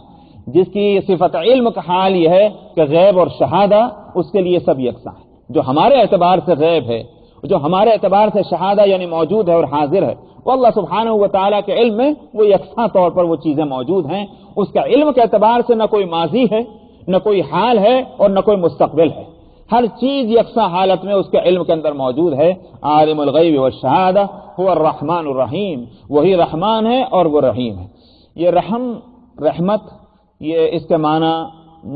جس کی صفت علم کا حال یہ ہے کہ غیب اور شہادہ اس کے لیے سب یکساں ہے. جو ہمارے اعتبار سے غیب ہے، جو ہمارے اعتبار سے شہادہ یعنی موجود ہے اور حاضر ہے، وہ اللہ سبحانہ و تعالیٰ کے علم میں وہ یکساں طور پر وہ چیزیں موجود ہیں. اس کا علم کے اعتبار سے نہ کوئی ماضی ہے، نہ کوئی حال ہے اور نہ کوئی مستقبل ہے. ہر چیز یکساں حالت میں اس کے علم کے اندر موجود ہے. عالم الغیب والشہادہ هو الرحمن الرحیم، وہی رحمان ہے اور وہ رحیم ہے. یہ رحمت یہ اس کے معنی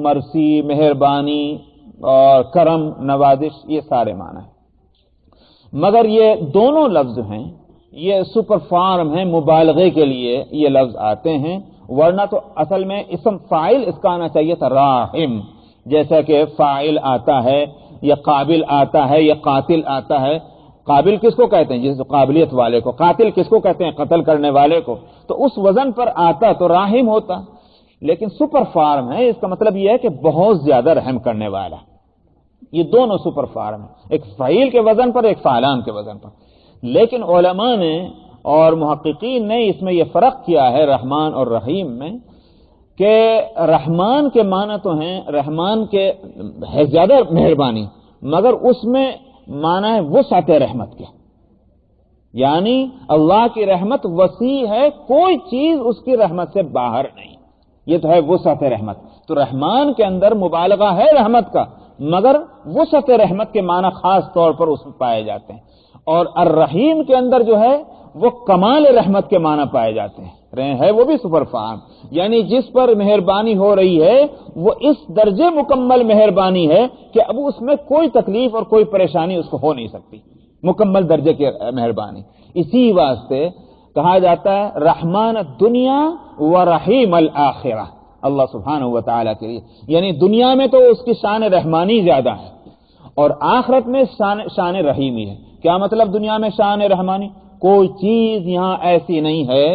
مرسی، مہربانی اور کرم، نوازش، یہ سارے معنی ہیں. مگر یہ دونوں لفظ ہیں یہ سپر فارم ہیں، مبالغے کے لیے یہ لفظ آتے ہیں، ورنہ تو اصل میں اسم فاعل اس کا آنا چاہیے تھا راحم. جیسا کہ فاعل آتا ہے یا قابل آتا ہے یا قاتل آتا ہے. قابل کس کو کہتے ہیں؟ جس قابلیت والے کو. قاتل کس کو کہتے ہیں؟ قتل کرنے والے کو. تو اس وزن پر آتا تو راحم ہوتا، لیکن سپر فارم ہے، اس کا مطلب یہ ہے کہ بہت زیادہ رحم کرنے والا. یہ دونوں سپر فارم ہیں، ایک فعیل کے وزن پر، ایک فعلان کے وزن پر. لیکن علماء نے اور محققین نے اس میں یہ فرق کیا ہے رحمان اور رحیم میں کہ رحمان کے معنی تو ہیں، رحمان کے ہے زیادہ مہربانی، مگر اس میں معنی ہے وسعت رحمت کے، یعنی اللہ کی رحمت وسیع ہے، کوئی چیز اس کی رحمت سے باہر نہیں. یہ تو ہے وسعت رحمت. تو رحمان کے اندر مبالغہ ہے رحمت کا، مگر وسعت رحمت کے معنی خاص طور پر اس میں پائے جاتے ہیں. اور الرحیم کے اندر جو ہے وہ کمال رحمت کے معنی پائے جاتے ہیں. ہے وہ بھی سپر فارم، یعنی جس پر مہربانی ہو رہی ہے وہ اس درجے مکمل مہربانی ہے کہ اب اس میں کوئی تکلیف اور کوئی پریشانی اس کو ہو نہیں سکتی. مکمل درجے کی مہربانی. اسی واسطے کہا جاتا ہے رحمان الدنیا و رحیم الآخرہ، اللہ سبحانہ و تعالیٰ کے لیے. یعنی دنیا میں تو اس کی شان رحمانی زیادہ ہے اور آخرت میں شان رحیمی ہے. کیا مطلب دنیا میں شان رحمانی؟ کوئی چیز یہاں ایسی نہیں ہے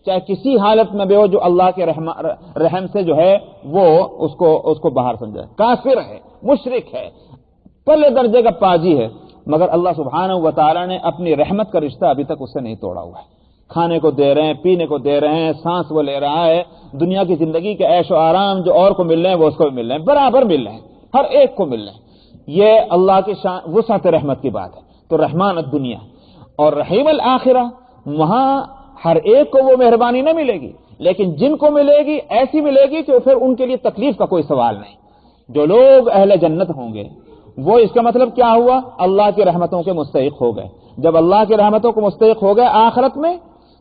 چاہے کسی حالت میں بھی ہو جو اللہ کے رحم سے جو ہے وہ اس کو باہر سمجھائے. کافر ہے، مشرک ہے، پہلے درجے کا پاجی ہے، مگر اللہ سبحانہ و تعالیٰ نے اپنی رحمت کا رشتہ ابھی تک اس سے نہیں توڑا ہوا ہے. کھانے کو دے رہے ہیں، پینے کو دے رہے ہیں، سانس وہ لے رہا ہے. دنیا کی زندگی کے عیش و آرام جو اور کو مل رہے ہیں وہ اس کو بھی مل رہے ہیں، برابر مل رہے ہیں، ہر ایک کو مل رہے ہیں. یہ اللہ کی شان وسعت رحمت کی بات ہے. تو رحمان الدنیا اور رحیم الآخرہ، وہاں ہر ایک کو وہ مہربانی نہ ملے گی، لیکن جن کو ملے گی ایسی ملے گی کہ پھر ان کے لیے تکلیف کا کوئی سوال نہیں. جو لوگ اہل جنت ہوں گے وہ اس کا مطلب کیا ہوا؟ اللہ کی رحمتوں کے مستحق ہو گئے. جب اللہ کی رحمتوں کو مستحق ہو گئے آخرت میں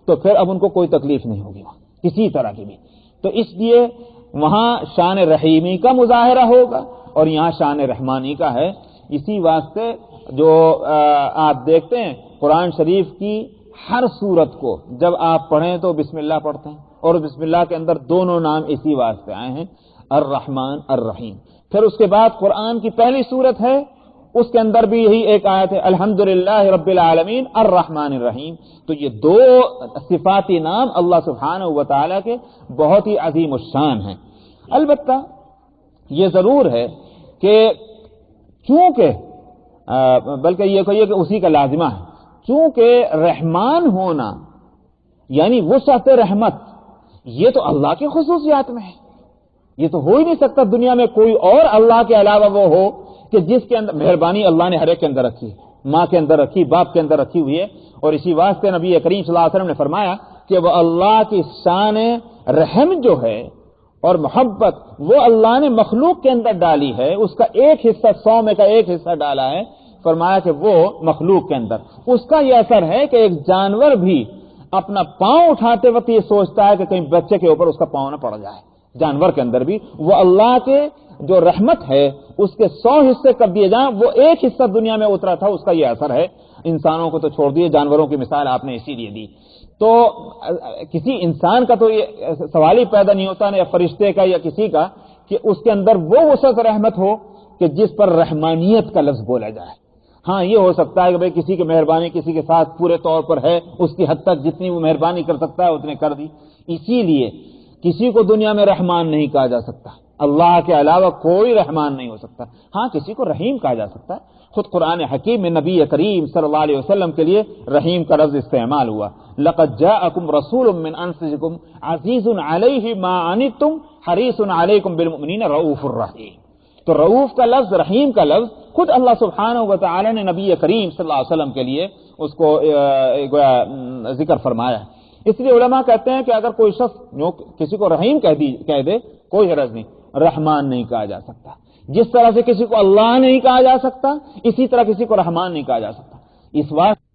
تو پھر اب ان کو کوئی تکلیف نہیں ہوگی وہاں کسی طرح کی بھی. تو اس لیے وہاں شان رحیمی کا مظاہرہ ہوگا اور یہاں شان رحمانی کا ہے. اسی واسطے جو آپ دیکھتے ہیں قرآن شریف کی ہر سورت کو جب آپ پڑھیں تو بسم اللہ پڑھتے ہیں، اور بسم اللہ کے اندر دونوں نام اسی واسطے آئے ہیں، الرحمن الرحیم. پھر اس کے بعد قرآن کی پہلی سورت ہے، اس کے اندر بھی یہی ایک آیت ہے الحمدللہ رب العالمین الرحمن الرحیم. تو یہ دو صفاتی نام اللہ سبحانہ و تعالیٰ کے بہت ہی عظیم الشان ہیں. البتہ یہ ضرور ہے کہ چونکہ بلکہ یہ کہیے کہ اسی کا لازمہ ہے، چونکہ رحمان ہونا یعنی وسعت رحمت یہ تو اللہ کی خصوصیات میں ہے. یہ تو ہو ہی نہیں سکتا دنیا میں کوئی اور اللہ کے علاوہ وہ ہو کہ جس کے اندر مہربانی اللہ نے ہر ایک کے اندر رکھی ہے، ماں کے اندر رکھی، باپ کے اندر رکھی ہوئی ہے. اور اسی واسطے نبی کریم صلی اللہ علیہ وسلم نے فرمایا کہ وہ اللہ کی شان رحم جو ہے اور محبت وہ اللہ نے مخلوق کے اندر ڈالی ہے، اس کا ایک حصہ 100 میں کا ایک حصہ ڈالا ہے، فرمایا کہ وہ مخلوق کے اندر اس کا یہ اثر ہے کہ ایک جانور بھی اپنا پاؤں اٹھاتے وقت یہ سوچتا ہے کہ کہیں بچے کے اوپر اس کا پاؤں نہ پڑ جائے۔ جانور کے اندر بھی وہ اللہ کے جو رحمت ہے اس کے 100 حصے کر دیے جائیں، وہ ایک حصہ دنیا میں اترا تھا، اس کا یہ اثر ہے۔ انسانوں کو تو چھوڑ دیے، جانوروں کی مثال آپ نے اسی لیے دی۔ تو کسی انسان کا تو یہ سوال ہی پیدا نہیں ہوتا نا، یا فرشتے کا یا کسی کا، کہ اس کے اندر وہ وسعت رحمت ہو کہ جس پر رحمانیت کا لفظ بولا جائے۔ ہاں یہ ہو سکتا ہے کہ بھئی کسی کی مہربانی کسی کے ساتھ پورے طور پر ہے، اس کی حد تک جتنی وہ مہربانی کر سکتا ہے اتنے کر دی، اسی لیے کسی کو دنیا میں رحمان نہیں کہا جا سکتا، اللہ کے علاوہ کوئی رحمان نہیں ہو سکتا۔ ہاں کسی کو رحیم کہا جا سکتا ہے، خود قرآن حکیم میں نبی کریم صلی اللہ علیہ وسلم کے لیے رحیم کا لفظ استعمال ہوا۔ لقد جاءکم رسول من انفسکم عزیز علیہ ما عنتم حریص علیکم بالمؤمنین رؤوف الرحیم۔ تو رؤوف کا لفظ، رحیم کا لفظ خود اللہ سبحانہ و تعالی نے نبی کریم صلی اللہ علیہ وسلم کے لیے اس کو ذکر فرمایا ہے۔ اس لیے علماء کہتے ہیں کہ اگر کوئی شخص جو کسی کو رحیم کہہ دے کوئی حرج نہیں، رحمان نہیں کہا جا سکتا۔ جس طرح سے کسی کو اللہ نہیں کہا جا سکتا، اسی طرح کسی کو رحمان نہیں کہا جا سکتا۔ اس واسطے